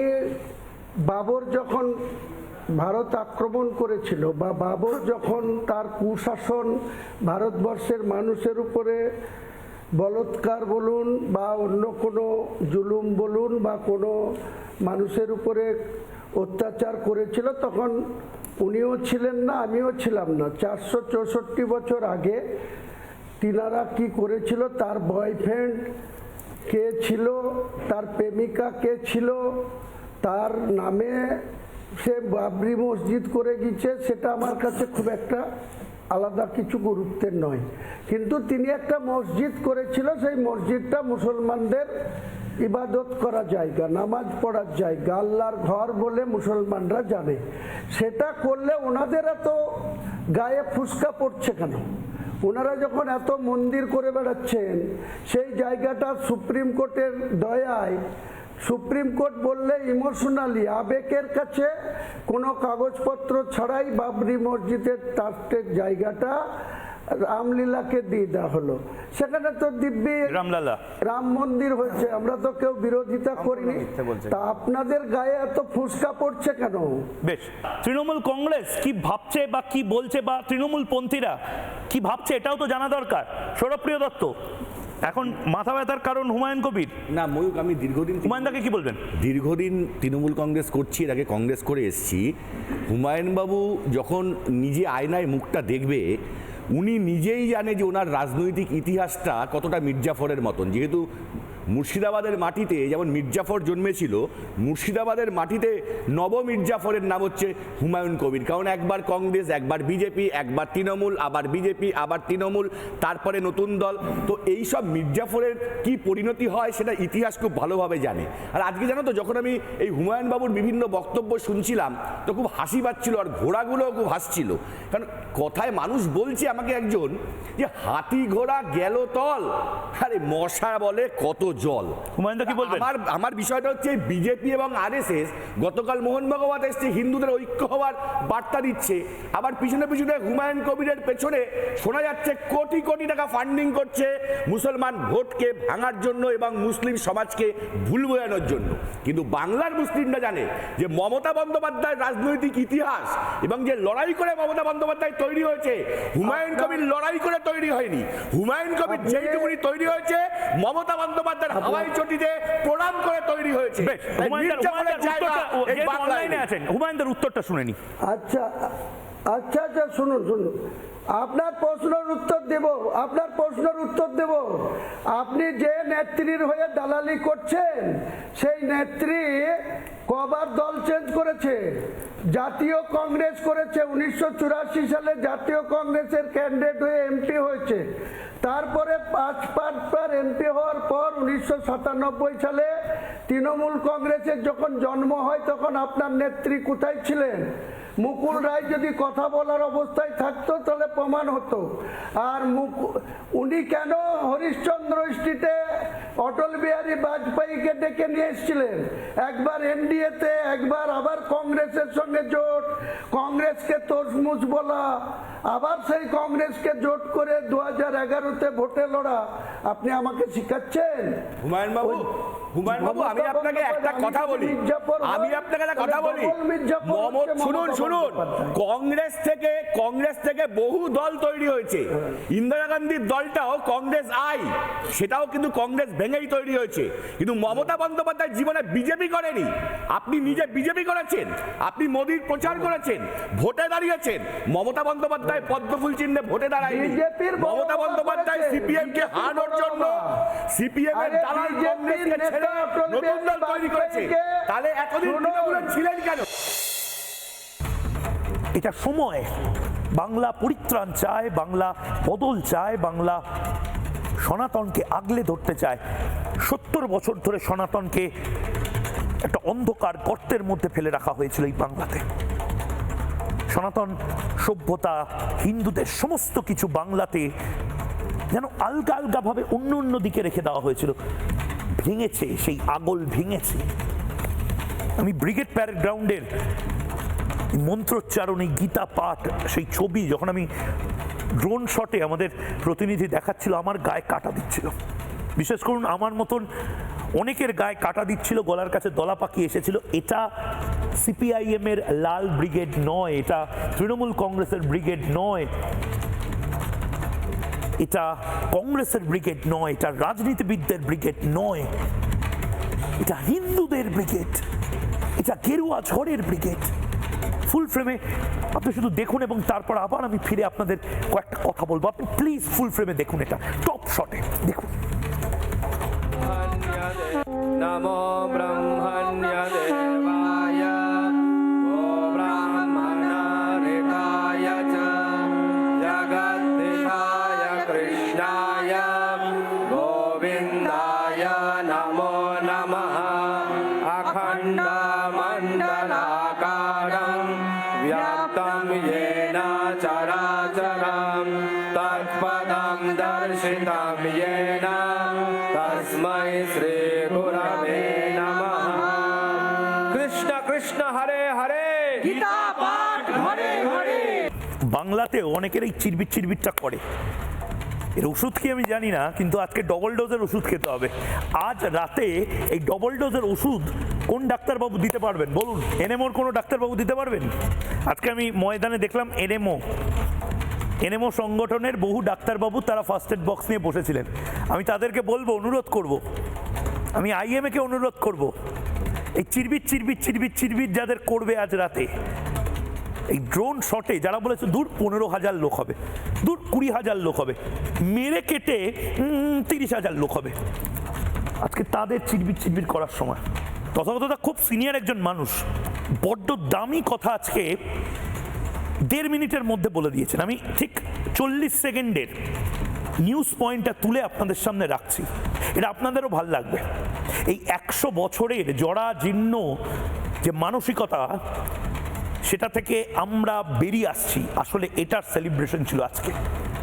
বাবর যখন ভারত আক্রমণ করেছিল বা বাবর যখন তার কুশাসন ভারতবর্ষের মানুষের উপরে বলৎকার বলুন বা অন্য কোনো জুলুম বলুন বা কোনো মানুষের উপরে অত্যাচার করেছিল, তখন উনিও ছিলেন না, আমিও ছিলাম না। 464 বছর আগে তিনারা কি করেছিল, তার বয়ফ্রেন্ড কে ছিল, তার প্রেমিকা কে ছিল, তার নামে সে বাবরি মসজিদ করে গেছে, সেটা আমার কাছে খুব একটা আলাদা কিছু গুরুত্বের নয়। কিন্তু তিনি একটা মসজিদ করেছিল, সেই মসজিদটা মুসলমানদের ইবাদত করা জায়গা, নামাজ পড়ার জায়গা, আল্লাহর ঘর বলে মুসলমানরা জানে। সেটা করলে ওনাদের এত গায়ে ফুসকা পড়ছে কেন? ওনারা যখন এত মন্দির করে বেড়াচ্ছেন, সেই জায়গাটা সুপ্রিম কোর্টের দয়ায়, সুপ্রিম কোর্ট বললে ইমোশনালি আবেগের কাছে কোনো কাগজপত্র ছাড়াই বাবরি মসজিদের ট্রাস্টের জায়গাটা রামলীলাকে দিয়ে দেওয়া হলো। সেখানে তো দিব্যি রাম মন্দির হয়েছে, আমরা তো কেউ বিরোধিতা করিনি। তা আপনাদের গায়ে এত ফুসকা পড়ছে কেন? বেশ, তৃণমূল কংগ্রেস কি ভাবছে বা কি বলছে, বা তৃণমূল পন্থীরা কি ভাবছে, এটাও তো জানা দরকার। সৌরভপ্রিয় দত্ত, এখন মাথা ব্যথার কারণ হুমায়ুন কবির না, ময়ূক আমি দীর্ঘদিন, হুমায়ুনদাকে কি বলবেন? দীর্ঘদিন তৃণমূল কংগ্রেস করছি, এর আগে কংগ্রেস করে এসেছি। হুমায়ুনবাবু যখন নিজে আয়নায় মুখটা দেখবে, উনি নিজেই জানে যে ওনার রাজনৈতিক ইতিহাসটা কতটা মির্জাফরের মতন। যেহেতু মুর্শিদাবাদের মাটিতে যেমন মির্জাফর জন্মেছিল, মুর্শিদাবাদের মাটিতে নব মির্জাফরের নাম হচ্ছে হুমায়ুন কবির। কারণ একবার কংগ্রেস, একবার বিজেপি, একবার তৃণমূল, আবার বিজেপি, আবার তৃণমূল, তারপরে নতুন দল। তো এই সব মির্জাফরের কি পরিণতি হয় সেটা ইতিহাস খুব ভালোভাবে জানে। আর আজকে জানো তো, যখন আমি এই হুমায়ুন বাবুর বিভিন্ন বক্তব্য শুনছিলাম তো খুব হাসি পাচ্ছিল, আর ঘোড়াগুলোও খুব হাসছিল। কারণ কথায় মানুষ বলছে আমাকে একজন, যে হাতি ঘোড়া গেল তল, আরে মশা বলে কত জল। হুমায়ুনদা কি বলবেন? আমার বিষয়টা হচ্ছে বিজেপি এবং আরএসএস গতকাল মোহন ভাগবত এসছে হিন্দুদের ঐক্য হওয়ার বার্তা দিচ্ছে, আবার পিছনে পিছনে হুমায়ুন কবিরের পেছনে শোনা যাচ্ছে কোটি কোটি টাকা ফান্ডিং করছে মুসলমান ভোটকে ভাঙার জন্য এবং মুসলিম সমাজকে ভুল বোঝানোর জন্য। কিন্তু বাংলার মুসলিমরা জানে যে মমতা বন্দ্যোপাধ্যায়ের রাজনৈতিক ইতিহাস এবং যে লড়াই করে মমতা বন্দ্যোপাধ্যায় তৈরি হয়েছে, হুমায়ুন কবির লড়াই করে তৈরি হয়নি। হুমায়ুন কবির যেইটুকুনি তৈরি হয়েছে মমতা বন্দ্যোপাধ্যায় হাওয়াই চটিতে প্রণাম করে তৈরি হয়েছে। হুমায়ুনদার উত্তরটা শুনে নি। আচ্ছা আচ্ছা আচ্ছা, শুনুন শুনুন, আপনার প্রশ্নের উত্তর দেব, আপনার প্রশ্নের উত্তর দেব। আপনি যে নেত্রীর হয়ে দালালি করছেন, সেই নেত্রী কবার দল চেঞ্জ করেছে? জাতীয় কংগ্রেস করেছে, 1984 সালে জাতীয় কংগ্রেসের ক্যান্ডিডেট হয়ে এমপি হয়েছে। তারপরে 5বার এমপি হওয়ার পর 1997 সালে তৃণমূল কংগ্রেসের যখন জন্ম হয়, তখন আপনার নেত্রী কোথায় ছিলেন? মুকুল রায় যদি কথা বলার অবস্থায় থাকতো তাহলে প্রমাণ হতো। আর উনি কেন হরিশ্চন্দ্র স্ট্রিটে অটল বিহারী বাজপেয়ীকে ডেকে নিয়ে এসেছিলেন? একবার এনডিএতে, একবার আবার কংগ্রেসের সঙ্গে জোট, কংগ্রেসকে তসমুজ বলা, আবার সেই কংগ্রেসকে জোট করে 2011-তে ভোটে লড়া। আপনি আমাকে শিখাচ্ছেন? হুমায়ুন বাবু, আমি আপনাকে একটা কথা বলি, শুনুন শুনুন, কংগ্রেস থেকে বহু দল তৈরি হয়েছে। ইন্দিরা গান্ধীর দলটাও কংগ্রেস সেটাও কিন্তু কংগ্রেস ভেঙেই তৈরি হয়েছে। কিন্তু মমতা বন্দ্যোপাধ্যায় জীবনে বিজেপি করেনি। আপনি নিজে বিজেপি করেছেন, আপনি মোদির প্রচার করেছেন, ভোটে দাঁড়িয়েছেন। মমতা বন্দ্যোপাধ্যায় পদ্মফুল চিহ্নে ভোটে দাঁড়ায়নি। মমতা বন্দ্যোপাধ্যায় সিপিএম কে হারানোর জন্য সিপিএম এর দালাল কংগ্রেসকে ছেড়ে নতুন দল তৈরি করেছে। তাহলে এতদিন ছিলেন কেন? এটা সময়, বাংলা পরিত্রাণ চায়, বাংলা বদল চায়, বাংলা সনাতনকে আগলে ধরতে চায়। 70 বছর ধরে সনাতনকে একটা অন্ধকার গর্তের মধ্যে ফেলে রাখা হয়েছিল এই বাংলাতে। সনাতন সভ্যতা, হিন্দুদের সমস্ত কিছু বাংলাতে যেন আলগা আলগা ভাবে অন্য অন্য দিকে রেখে দেওয়া হয়েছিল। ভেঙেছে, সেই আগল ভেঙেছে। আমি ব্রিগেড প্যারেড গ্রাউন্ডের মন্ত্রোচ্চারণ, এই গীতা পাঠ, সেই ছবি যখন আমি ড্রোন শটে আমাদের প্রতিনিধি দেখাচ্ছিল, আমার গায়ে কাটা দিচ্ছিল। বিশেষ করুন আমার মতন অনেকের গায়ে কাটা দিচ্ছিল, গলার কাছে দলা পাখি এসেছিল। এটা সিপিআইএম এর লাল ব্রিগেড নয়, এটা তৃণমূল কংগ্রেসের ব্রিগেড নয়, এটা কংগ্রেসের ব্রিগেড নয়, এটা রাজনীতিবিদদের ব্রিগেড নয়, এটা হিন্দুদের ব্রিগেড, এটা গেরুয়া ঝড়ের ব্রিগেড। ফুল ফ্রেমে আপনি শুধু দেখুন এবং তারপর আবার আমি ফিরে আপনাদের কয়েকটা কথা বলবো। আপনি প্লিজ ফুল ফ্রেমে দেখুন, এটা টপ শটে দেখুন। নমো ব্রহ্মণ্য দেবায় ও ব্রাহ্মণারিকায় চ জগদ্দিশায় কৃষ্ণায় গোবিন্দায় নমো নমঃ। অখণ্ড মণ্ডলাকারং ব্যাপ্তং येन চরাচরং তৎপদং দর্শিতং येन তস্मै শ্রী গুরবে নমঃ। কৃষ্ণ কৃষ্ণ হরে হরে গীতা পাঠ ঘরে ঘরে। বাংলাতেও অনেকের এই চিরবির চিরবিরটা করে। এর ওষুধ কি আমি জানি না, কিন্তু আজকে ডবল ডোজের ওষুধ খেতে হবে। আজ রাতে এই ডবল ডোজের ওষুধ কোন ডাক্তারবাবু দিতে পারবেন বলুন? এনএমওর কোনো ডাক্তারবাবু দিতে পারবেন? আজকে আমি ময়দানে দেখলাম এনএমও সংগঠনের বহু ডাক্তারবাবু তারা ফার্স্ট এড বক্স নিয়ে বসেছিলেন। আমি তাদেরকে বলবো, অনুরোধ করব, আমি আইএমএকে অনুরোধ করব, এই চিরবির চিরবির চিরবির চিরবির যাদের করবে আজ রাতে, এই ড্রোন শটে যারা বলেছে দূর 15,000 লোক হবে, দূর 20,000 লোক হবে, মেরে কেটে 30,000 লোক হবে, আজকে তাদের চিরবির চিরবির করার সময়। তথাগতটা খুব সিনিয়র একজন মানুষ, বড্ড দামি কথা আজকে 1.5 মিনিটের মধ্যে বলে দিয়েছেন। আমি ঠিক 40 সেকেন্ডের নিউজ পয়েন্টটা তুলে আপনাদের সামনে রাখছি, এটা আপনাদেরও ভাল লাগবে। এই 100 বছরের জরাজীর্ণ যে মানসিকতা, সেটা থেকে আমরা বেরিয়ে আসছি। আসলে এটার সেলিব্রেশন ছিল আজকে।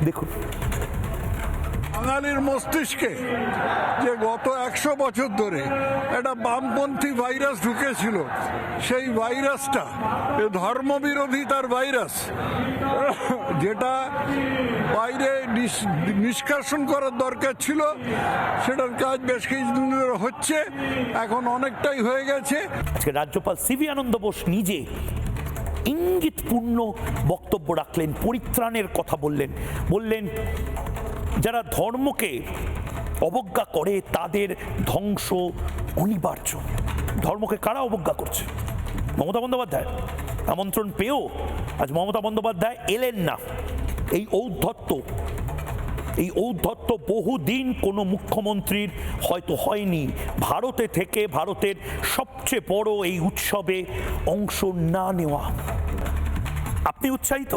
দেখুন, বাঙালির মস্তিষ্কে যে গত 100 বছর ধরে একটা বামপন্থী ভাইরাস ঢুকেছিল, সেই ভাইরাসটা ধর্মবিরোধিতার ভাইরাস, যেটা বাইরে নিষ্কাশন করার দরকার ছিল, সেটার কাজ বেশ কিছুদিন ধরে হচ্ছে, এখন অনেকটাই হয়ে গেছে। আজকে রাজ্যপাল সিভি আনন্দ বোস নিজে ইঙ্গিতপূর্ণ বক্তব্য রাখলেন, পরিত্রাণের কথা বললেন যারা ধর্মকে অবজ্ঞা করে তাদের ধ্বংস অনিবার্য। ধর্মকে কারা অবজ্ঞা করছে? মমতা বন্দ্যোপাধ্যায়। আমন্ত্রণ পেয়েও আজ মমতা বন্দ্যোপাধ্যায় এলেন না। এই ঔদ্ধত্য বহুদিন কোনো মুখ্যমন্ত্রীর হয়তো হয়নি। ভারতে থেকে ভারতের সবচেয়ে বড় এই উৎসবে অংশ না নেওয়া। আপনি উৎসাহিত?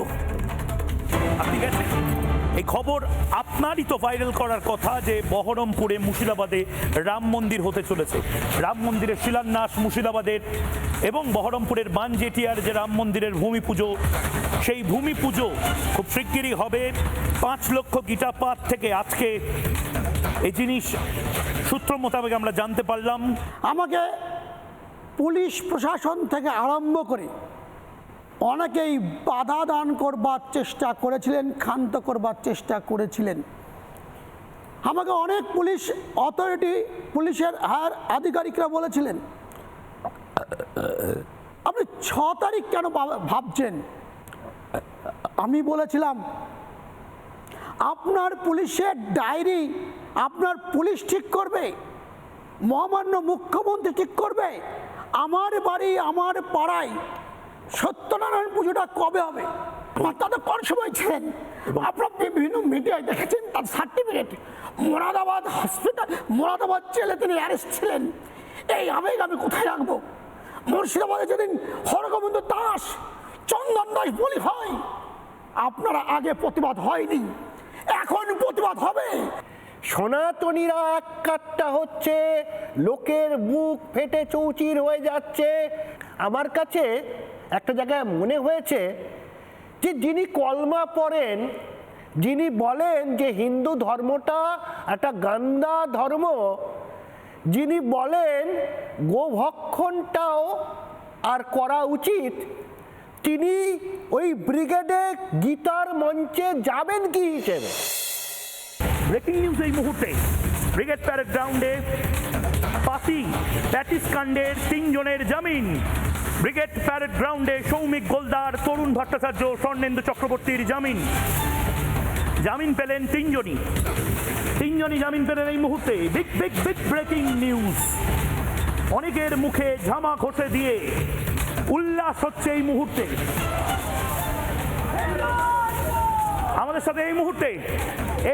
আপনি গেছেন? এই খবর আপনারই তো ভাইরাল করার কথা যে বহরমপুরে মুর্শিদাবাদে রাম মন্দির হতে চলেছে। রাম মন্দিরের শিলান্যাস মুর্শিদাবাদের, এবং বহরমপুরের বানজেটিয়ার যে রাম মন্দিরের ভূমি পুজো, সেই ভূমি পুজো খুব শিগগিরই হবে। 5 লক্ষ গীতাপাঠ থেকে আজকে এই জিনিস সূত্র মোতাবেক আমরা জানতে পারলাম। আমাকে পুলিশ প্রশাসন থেকে আরম্ভ করে অনেকেই বাধা দান করবার চেষ্টা করেছিলেন, ক্ষান্ত করবার চেষ্টা করেছিলেন। আমাকে অনেক পুলিশ অথরিটি, পুলিশের হায়ার আধিকারিকরা বলেছিলেন, আপনি 6 তারিখ কেন ভাবছেন? আমি বলেছিলাম, আপনার পুলিশের ডায়েরি আপনার পুলিশ ঠিক করবে, মহামান্য মুখ্যমন্ত্রী ঠিক করবে। আমার বাড়ি, আমার পাড়ায় সত্যনারায়ণ পুজোটা কবে হবে? তাদের কোন সময় ছিলেন? আপনারা বিভিন্ন মিডিয়ায় দেখেছেন তার সার্টিফিকেট। মোরাদাবাদ হসপিটাল, মোরাদাবাদ জেলে তিনি অ্যারেস্ট ছিলেন। এই আবেগ আমি কোথায় রাখবো? মুর্শিদাবাদে যেদিন হরগোবিন্দ দাস, চন্দন দাস বলি হয়, আপনারা আগে প্রতিবাদ হয়নি, এখন প্রতিবাদ হবে। সনাতনীরা এক কাট্টা হচ্ছে, লোকের মুখ ফেটে চৌচির হয়ে যাচ্ছে। আমার কাছে একটা জায়গায় মনে হয়েছে যে যিনি কলমা পড়েন, যিনি বলেন যে হিন্দু ধর্মটা একটা গান্দা ধর্ম, যিনি বলেন গোভক্ষণটাও আর করা উচিত, তিনি ওই ব্রিগেডে গীতার মঞ্চে যাবেন কি হিসেবে? ব্রেকিং নিউজ এই মুহূর্তে ব্রিগেড প্যারেড গ্রাউন্ডে প্যাটিস কাণ্ডের 3 জনের জামিন। ব্রিগেড প্যারেড গ্রাউন্ডে সৌমিক গোলদার, তরুণ ভট্টাচার্য, স্বর্ণেন্দু চক্রবর্তীর জামিন পেলেন 3 জনই জামিন পেলেন এই মুহূর্তে। Big big big breaking news. অনেকের মুখে ঝামা ঘষে দিয়ে উল্লাস হচ্ছে এই মুহূর্তে। আমাদের সাথে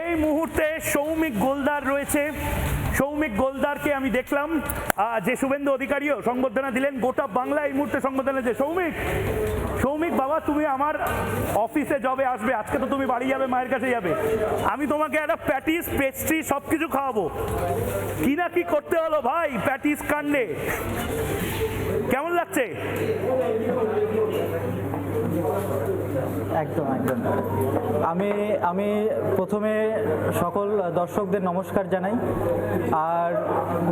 এই মুহূর্তে সৌমিক গোলদার রয়েছে। সৌমিক গোলদারকে আমি দেখলাম যে শুভেন্দু অধিকারীও সংবর্ধনা দিলেন। গোটা বাংলা এই মুহূর্তে সংবর্ধনা দিচ্ছে। সৌমিক বাবা, তুমি আমার অফিসে যবে আসবে, আজকে তো তুমি বাড়ি যাবে, মায়ের কাছে যাবে, আমি তোমাকে একটা প্যাটিস, পেস্ট্রি সবকিছু খাওয়াবো। কি না কি করতে হলো ভাই প্যাটিস কাণ্ডে, কেমন লাগছে? একদম আমি প্রথমে সকল দর্শকদের নমস্কার জানাই, আর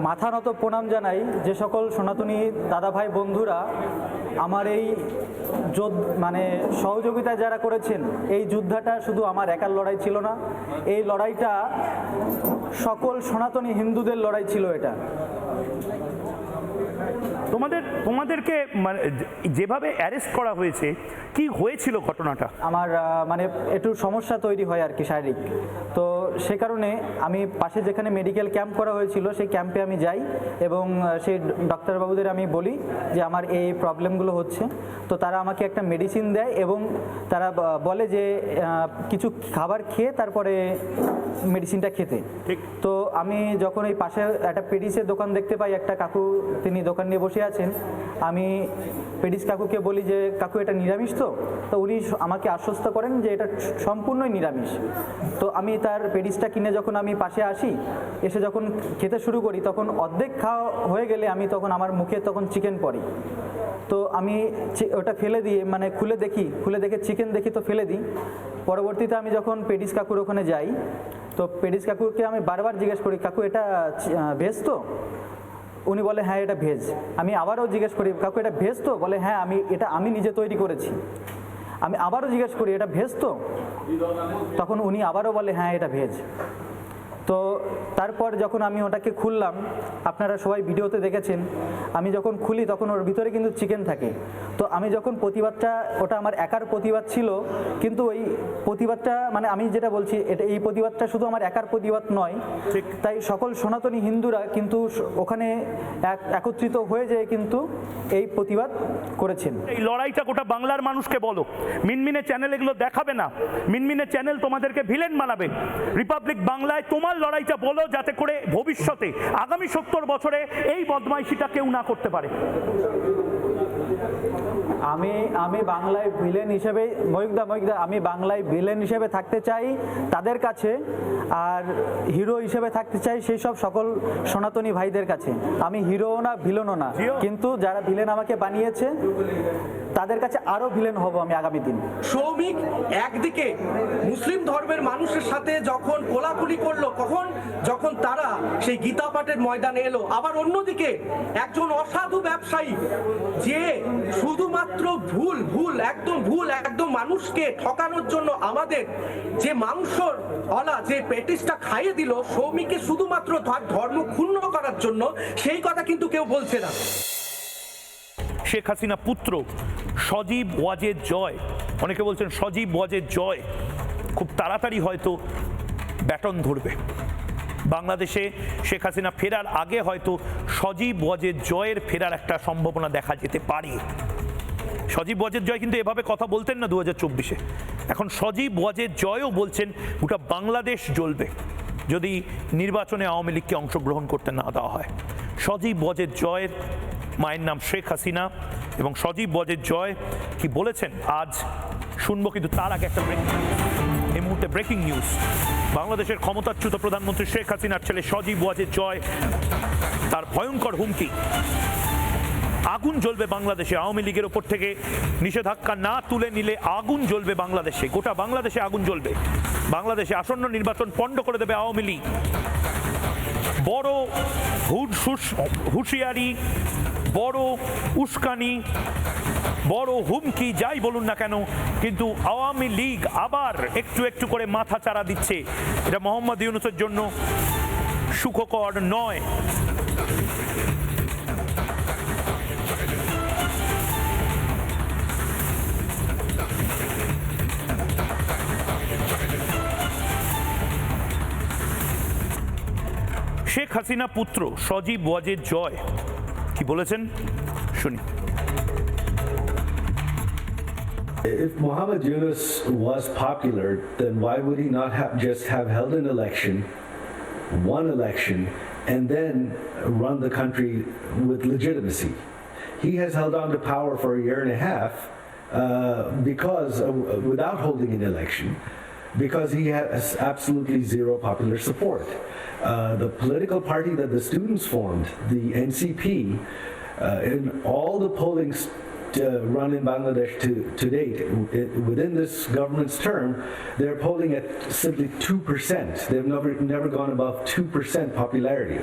মাথা নত প্রণাম জানাই যে সকল সনাতনী দাদা ভাই বন্ধুরা আমার এই সহযোগিতা যারা করেছেন। এই যুদ্ধটা শুধু আমার একার লড়াই ছিল না, এই লড়াইটা সকল সনাতনী হিন্দুদের লড়াই ছিল। এটা তোমাদেরকে যেভাবে অ্যারেস্ট করা হয়েছে, কি হয়েছিল ঘটনাটা? আমার একটু সমস্যা তৈরি হয় আর কি, শারীরিক। তো সে কারণে আমি পাশে যেখানে মেডিকেল ক্যাম্প করা হয়েছিল সেই ক্যাম্পে আমি যাই এবং সেই ডাক্তারবাবুদের আমি বলি যে আমার এই প্রবলেমগুলো হচ্ছে। তো তারা আমাকে একটা মেডিসিন দেয় এবং তারা বলে যে কিছু খাবার খেয়ে তারপরে মেডিসিনটা খেতে। তো আমি যখন এই পাশে একটা পেডিসের দোকান দেখতে পাই, একটা কাকু তিনি দোকান নিয়ে বসে আছেন, আমি পেডিস কাকুকে বলি যে কাকু এটা নিরামিষ তো উনি আমাকে আশ্বস্ত করেন যে এটা সম্পূর্ণই নিরামিষ। তো আমি তার পেডিসটা কিনে যখন আমি পাশে আসি, এসে যখন খেতে শুরু করি, তখন অর্ধেক খাওয়া হয়ে গেলে আমি তখন আমার মুখে তখন চিকেন পড়ি। তো আমি ওটা ফেলে দিয়ে খুলে দেখে চিকেন দেখি, তো ফেলে দিই। পরবর্তীতে আমি যখন পেডিস কাকুর ওখানে যাই, তো পেডিস কাকুকে আমি বারবার জিজ্ঞেস করি, কাকু এটা ভেজ তো? উনি বলে হ্যাঁ এটা ভেজ। আমি আবারও জিজ্ঞেস করি, কাকু এটা ভেজ তো? বলে হ্যাঁ আমি নিজে তৈরি করেছি। আমি আবারও জিজ্ঞেস করি এটা ভেজ তো? তখন উনি আবারও বলে হ্যাঁ এটা ভেজ। তো তারপর যখন আমি ওটাকে খুললাম, আপনারা সবাই ভিডিওতে দেখেছেন, আমি যখন খুলি তখন ওর ভিতরে কিন্তু চিকেন থাকে। তো আমি যখন প্রতিবাদটা, ওটা আমার একার প্রতিবাদ ছিল, কিন্তু ওই প্রতিবাদটা আমি যেটা বলছি, এই প্রতিবাদটা শুধু আমার একার প্রতিবাদ নয়, তাই সকল সনাতনী হিন্দুরা কিন্তু ওখানে একত্রিত হয়ে যেয়ে কিন্তু এই প্রতিবাদ করেছেন। এই লড়াইটা গোটা বাংলার মানুষকে বলো। মিনমিনে চ্যানেল এগুলো দেখাবে না, মিনমিনে চ্যানেল তোমাদেরকে ভিলেন বানাবে। রিপাবলিক বাংলায় তোমার লড়াইটা বলো, যাতে করে ভবিষ্যতে আগামী 70 বছরে এই বদমাইশিটা কেউ না করতে পারে। আমি বাংলায় ভিলেন হিসেবে ময়ূকদা আমি বাংলায় ভিলেন হিসেবে থাকতে চাই তাদের কাছে, আর হিরো হিসেবে থাকতে চাই সেই সব সকল সনাতনী ভাইদের কাছে। আমি হিরোও না ভিলেনও না, কিন্তু যারা ভিলেন আমাকে বানিয়েছে তাদের কাছে আরো ভিলেন হব আমি আগামী দিন। সৌমিক একদিকে মুসলিম ধর্মের মানুষের সাথে যখন কোলাকুলি করলো, যখন তারা সেই গীতা পাঠের ময়দানে এলো, আবার অন্যদিকে একজন অসাধু ব্যবসায়ী যে শুধুমাত্র একদম মানুষকে ঠকানোর জন্য আমাদের যে মাংসর যে পেটিসটা খাইয়ে দিল সৌমিককে শুধুমাত্র ধর্ম ক্ষুণ্ণ করার জন্য, সেই কথা কিন্তু কেউ বলছে না। শেখ হাসিনা পুত্র সজীব ওয়াজেদ জয়, অনেকে বলছেন সজীব ওয়াজেদ জয় খুব তাড়াতাড়ি হয়তো ব্যাটন ধরবে বাংলাদেশে। শেখ হাসিনা ফেরার আগে হয়তো সজীব ওয়াজেদ জয়ের ফেরার একটা সম্ভাবনা দেখা যেতে পারে। সজীব ওয়াজেদ জয় কিন্তু এভাবে কথা বলতেন না 2024-এ। এখন সজীব ওয়াজেদ জয়ও বলছেন গোটা বাংলাদেশ জ্বলবে যদি নির্বাচনে আওয়ামী লীগকে অংশগ্রহণ করতে না দেওয়া হয়। সজীব ওয়াজেদ জয়ের মায়ের নাম শেখ হাসিনা, এবং সজীব ওয়াজেদ জয় কি বলেছেন আজ শুনবো, কিন্তু তার আগে একটা এই মুহূর্তে ব্রেকিং নিউজ। বাংলাদেশের ক্ষমতাচ্যুত প্রধানমন্ত্রী শেখ হাসিনার ছেলে সজীব ওয়াজেদ জয়, তার ভয়ঙ্কর হুমকি, আগুন জ্বলবে বাংলাদেশে। আওয়ামী লীগের ওপর থেকে নিষেধাজ্ঞা না তুলে নিলে আগুন জ্বলবে বাংলাদেশে, গোটা বাংলাদেশে আগুন জ্বলবে। বাংলাদেশে আসন্ন নির্বাচন পণ্ড করে দেবে আওয়ামী লীগ। বড় হুঁশিয়ারি, বড় উস্কানি, বড় হুমকি যাই বলুন না কেন, কিন্তু আওয়ামী লীগ আবার একটু একটু করে মাথা চাড়া দিচ্ছে। এটা মোহাম্মদ ইউনূসের জন্য সুখকর নয়। শেখ হাসিনা পুত্র সজীব ওয়াজেদ জয় কি বলেছেন শুনি। If Muhammad Yunus was popular, then why would he not have held an election, won election, and then run the country with legitimacy? He has held on to power for a year and a half because without holding an election, because he has absolutely zero popular support. The political party that the students formed, the NCP, in all the polling run in Bangladesh to date, within this government's term, they're polling at simply 2%. They've never gone above 2% popularity.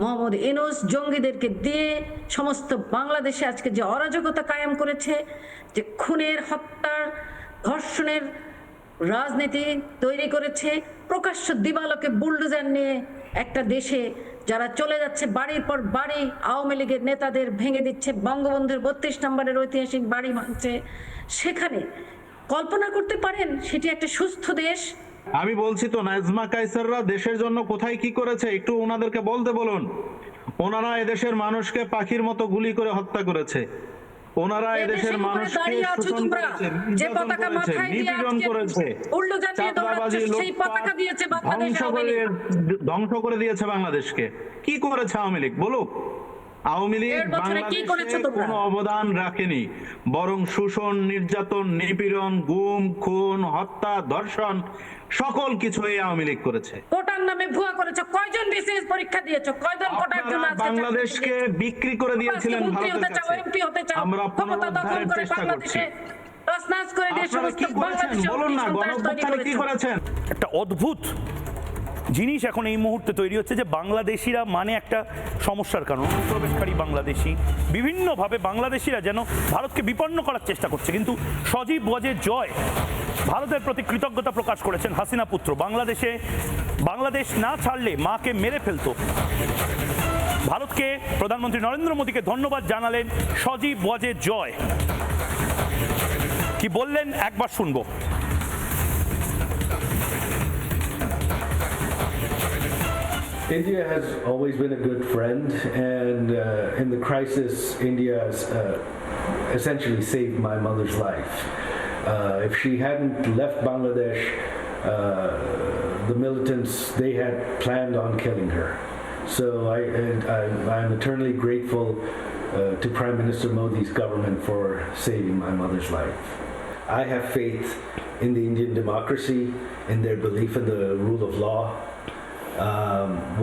Mohammad Yunus জঙ্গিদেরকে দিয়ে সমস্ত বাংলাদেশে আজকে যে অরাজকতা কায়েম করেছে, যে খুনের, হত্যার, ধর্ষণের রাজনীতি তৈরি করেছে, প্রকাশ্য দিবালোকে বুলডোজার নিয়ে একটা দেশে যারা চলে যাচ্ছে বাড়ির পর বাড়ি, আওয়ামী লীগের নেতাদের ভেঙে দিচ্ছে, বঙ্গবন্ধুর 32 নম্বরের ঐতিহাসিক বাড়ি ভাঙছে, সেখানে কল্পনা করতে পারেন সেটি একটা সুস্থ দেশ? আমি বলছি তো, নাজমা কায়সাররা দেশের জন্য কোথায় কি করেছে একটু ওনাদেরকে বলতে বলুন। ওনারা এদেশের মানুষকে পাখির মতো গুলি করে হত্যা করেছে, ওনারা এদেশের মানুষকে শোষণ করেছে, নির্যাতন করেছে, নিপীড়ন করেছে, চাঁদাবাজি, লুটপাট, ধ্বংস করে দিয়েছে বাংলাদেশকে। কি করেছে আওয়ামী লীগ বলুক? আওয়ামী লীগ বাংলাদেশে কোনো অবদান রাখেনি, বরং শোষণ, নির্যাতন, নিপীড়ন, গুম, খুন, হত্যা, ধর্ষণ সকল কিছু এই আওয়ামী লীগ করেছে। কোটার নামে ভুয়া করেছে, কয়জন বিসিএস পরীক্ষা দিয়েছো, কয়জন কোটার জন্য বাংলাদেশকে বিক্রি করে দিয়েছিলেন ভারতের কাছে। আমরা পুনরুদ্ধারের চেষ্টা করছি। বলুন না, গণঅভ্যুত্থানে কি করেছেন? একটা অদ্ভুত জিনিস এখন এই মুহূর্তে তৈরি হচ্ছে যে বাংলাদেশিরা মানে একটা সমস্যার কারণ, প্রবেশকারী বাংলাদেশি, বিভিন্নভাবে বাংলাদেশিরা যেন ভারতকে বিপন্ন করার চেষ্টা করছে। কিন্তু সজীব ওয়াজেদ জয় ভারতের প্রতি কৃতজ্ঞতা প্রকাশ করেছেন হাসিনা পুত্র। বাংলাদেশ না ছাড়লে মাকে মেরে ফেলতো। ভারতকে, প্রধানমন্ত্রী নরেন্দ্র মোদীকে ধন্যবাদ জানালেন সজীব ওয়াজেদ জয়। কি বললেন একবার শুনবো। India has always been a good friend, and in the crisis, India has essentially saved my mother's life. If she hadn't left Bangladesh, the militants, they had planned on killing her. So I'm eternally grateful to Prime Minister Modi's government for saving my mother's life. I have faith in the Indian democracy, in their belief in the rule of law.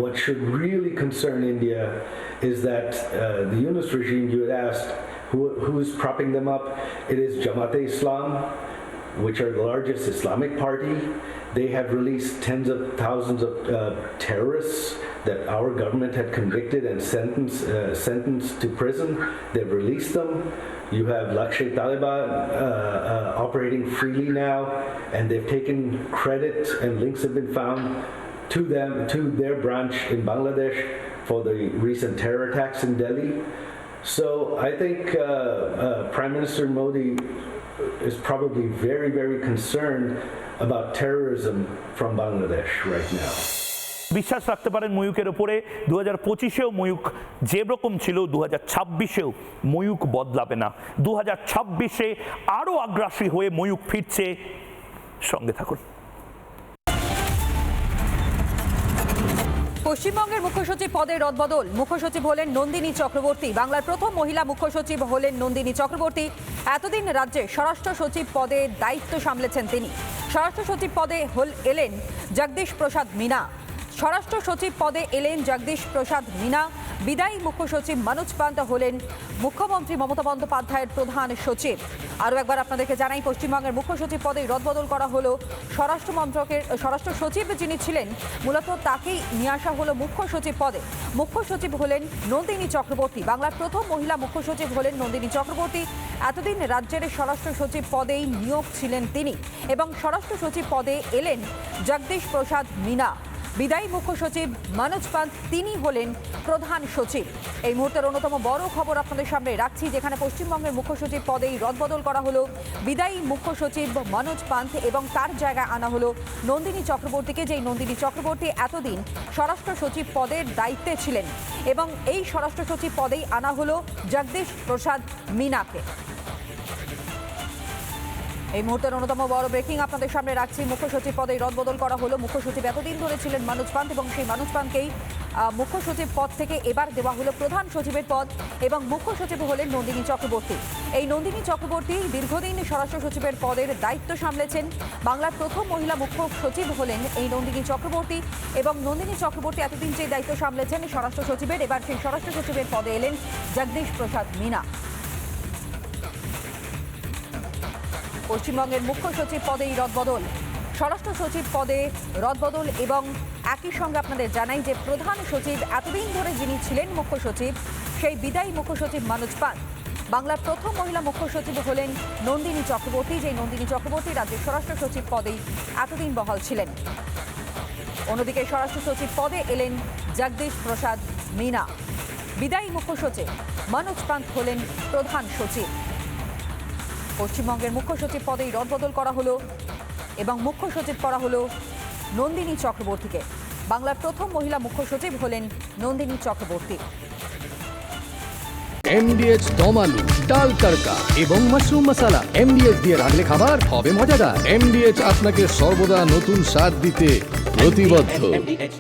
What should really concern India is that the Yunus regime, you had asked, who is propping them up? It is Jamaat-e-Islam, which are the largest Islamic party. They have released tens of thousands of terrorists that our government had convicted and sentenced to prison. They've released them. You have Lashkar-e-Taiba operating freely now, and they've taken credit, and links have been found to their branch in Bangladesh for the recent terror attacks in Delhi. So I think Prime Minister Modi is probably very, very concerned about terrorism from Bangladesh right now. বিশ্বাস রাখতে পারেন ময়ূকের ওপরে। 2025-এও ময়ূক যেরকম ছিল 2026-এও ময়ূক বদলাবে না। 2026-এ আরও আগ্রাসী হয়ে ময়ূক ফিরছে। সঙ্গে থাকুন। পশ্চিমবঙ্গের মুখ্য সচিব পদে রদবদল। মুখ্য সচিব হলেন নন্দিনী চক্রবর্তী। বাংলার প্রথম মহিলা মুখ্য সচিব হলেন নন্দিনী চক্রবর্তী। এতদিন রাজ্যে স্বরাষ্ট্র সচিব পদে দায়িত্ব সামলেছেন তিনি। স্বরাষ্ট্র সচিব পদে এলেন জগদীশ প্রসাদ মিনা। স্বরাষ্ট্র সচিব পদে এলেন জগদীশ প্রসাদ মীনা। বিদায়ী মুখ্য সচিব মনোজ পান্ত হলেন মুখ্যমন্ত্রী মমতা বন্দ্যোপাধ্যায়ের প্রধান সচিব। আরও একবার আপনাদেরকে জানাই, পশ্চিমবঙ্গের মুখ্য সচিব পদে রদবদল করা হলো। স্বরাষ্ট্র মন্ত্রকের স্বরাষ্ট্র সচিব যিনি ছিলেন মূলত তাকেই নিয়ে আসা হলো মুখ্য সচিব পদে। মুখ্য সচিব হলেন নন্দিনী চক্রবর্তী। বাংলার প্রথম মহিলা মুখ্য সচিব হলেন নন্দিনী চক্রবর্তী। এতদিন রাজ্যের স্বরাষ্ট্র সচিব পদেই নিয়োগ ছিলেন তিনি এবং স্বরাষ্ট্র সচিব পদে এলেন জগদীশ প্রসাদ মীনা। বিদায়ী মুখ্য সচিব মনোজ পান্ত তিনি হলেন প্রধান সচিব। এই মুহূর্তের অন্যতম বড় খবর আপনাদের সামনে রাখছি, যেখানে পশ্চিমবঙ্গের মুখ্য সচিব পদেই রদবদল করা হলো। বিদায়ী মুখ্য সচিব মনোজ পান্ত এবং তার জায়গায় আনা হলো নন্দিনী চক্রবর্তীকে, যেই নন্দিনী চক্রবর্তী এতদিন স্বরাষ্ট্র সচিব পদের দায়িত্বে ছিলেন এবং এই স্বরাষ্ট্র সচিব পদেই আনা হলো জগদীশ প্রসাদ মীনাকে। এই মুহূর্তের অন্যতম বড় ব্রেকিং আপনাদের সামনে রাখছি, মুখ্য সচিব পদে রদবদল করা হলো। মুখ্য সচিব এতদিন ধরে ছিলেন মনোজ পান্ত এবং সেই মনোজ পান্তকেই মুখ্য সচিব পদ থেকে এবার দেওয়া হলো প্রধান সচিবের পদ এবং মুখ্য সচিব হলেন নন্দিনী চক্রবর্তী। এই নন্দিনী চক্রবর্তী দীর্ঘদিন স্বরাষ্ট্র সচিবের পদের দায়িত্ব সামলেছেন। বাংলার প্রথম মহিলা মুখ্য সচিব হলেন এই নন্দিনী চক্রবর্তী এবং নন্দিনী চক্রবর্তী এতদিন যে দায়িত্ব সামলেছেন স্বরাষ্ট্র সচিবের, এবার সেই স্বরাষ্ট্র সচিবের পদে এলেন জগদীশ প্রসাদ মীনা। পশ্চিমবঙ্গের মুখ্য সচিব পদেই রদবদল, স্বরাষ্ট্র সচিব পদে রদবদল এবং একই সঙ্গে আপনাদের জানাই যে প্রধান সচিব এতদিন ধরে যিনি ছিলেন মুখ্য সচিব সেই বিদায়ী মুখ্য সচিব মনোজ পান্ত। বাংলার প্রথম মহিলা মুখ্য সচিব হলেন নন্দিনী চক্রবর্তী, যে নন্দিনী চক্রবর্তী রাজ্যের স্বরাষ্ট্র সচিব পদেই এতদিন বহাল ছিলেন। অন্যদিকে স্বরাষ্ট্র সচিব পদে এলেন জগদীশ প্রসাদ মীনা। বিদায়ী মুখ্য সচিব মনোজ পান্ত হলেন প্রধান সচিব। পশ্চিমবঙ্গের মুখ্য সচিব পদেই রদবদল করা হলো এবং মুখ্য সচিব করা হলো নন্দিনী চক্রবর্তীকে। বাংলার প্রথম মহিলা মুখ্য সচিব হলেন নন্দিনী চক্রবর্তী। এমডিএচ দম আলু, ডাল তড়কা এবং মাশরুম মশলা এমডিএচ দিয়ে রাঁধলে খাবার হবে মজাদার। এমডিএচ আপনাকে সর্বদা নতুন স্বাদ দিতে প্রতিবদ্ধ।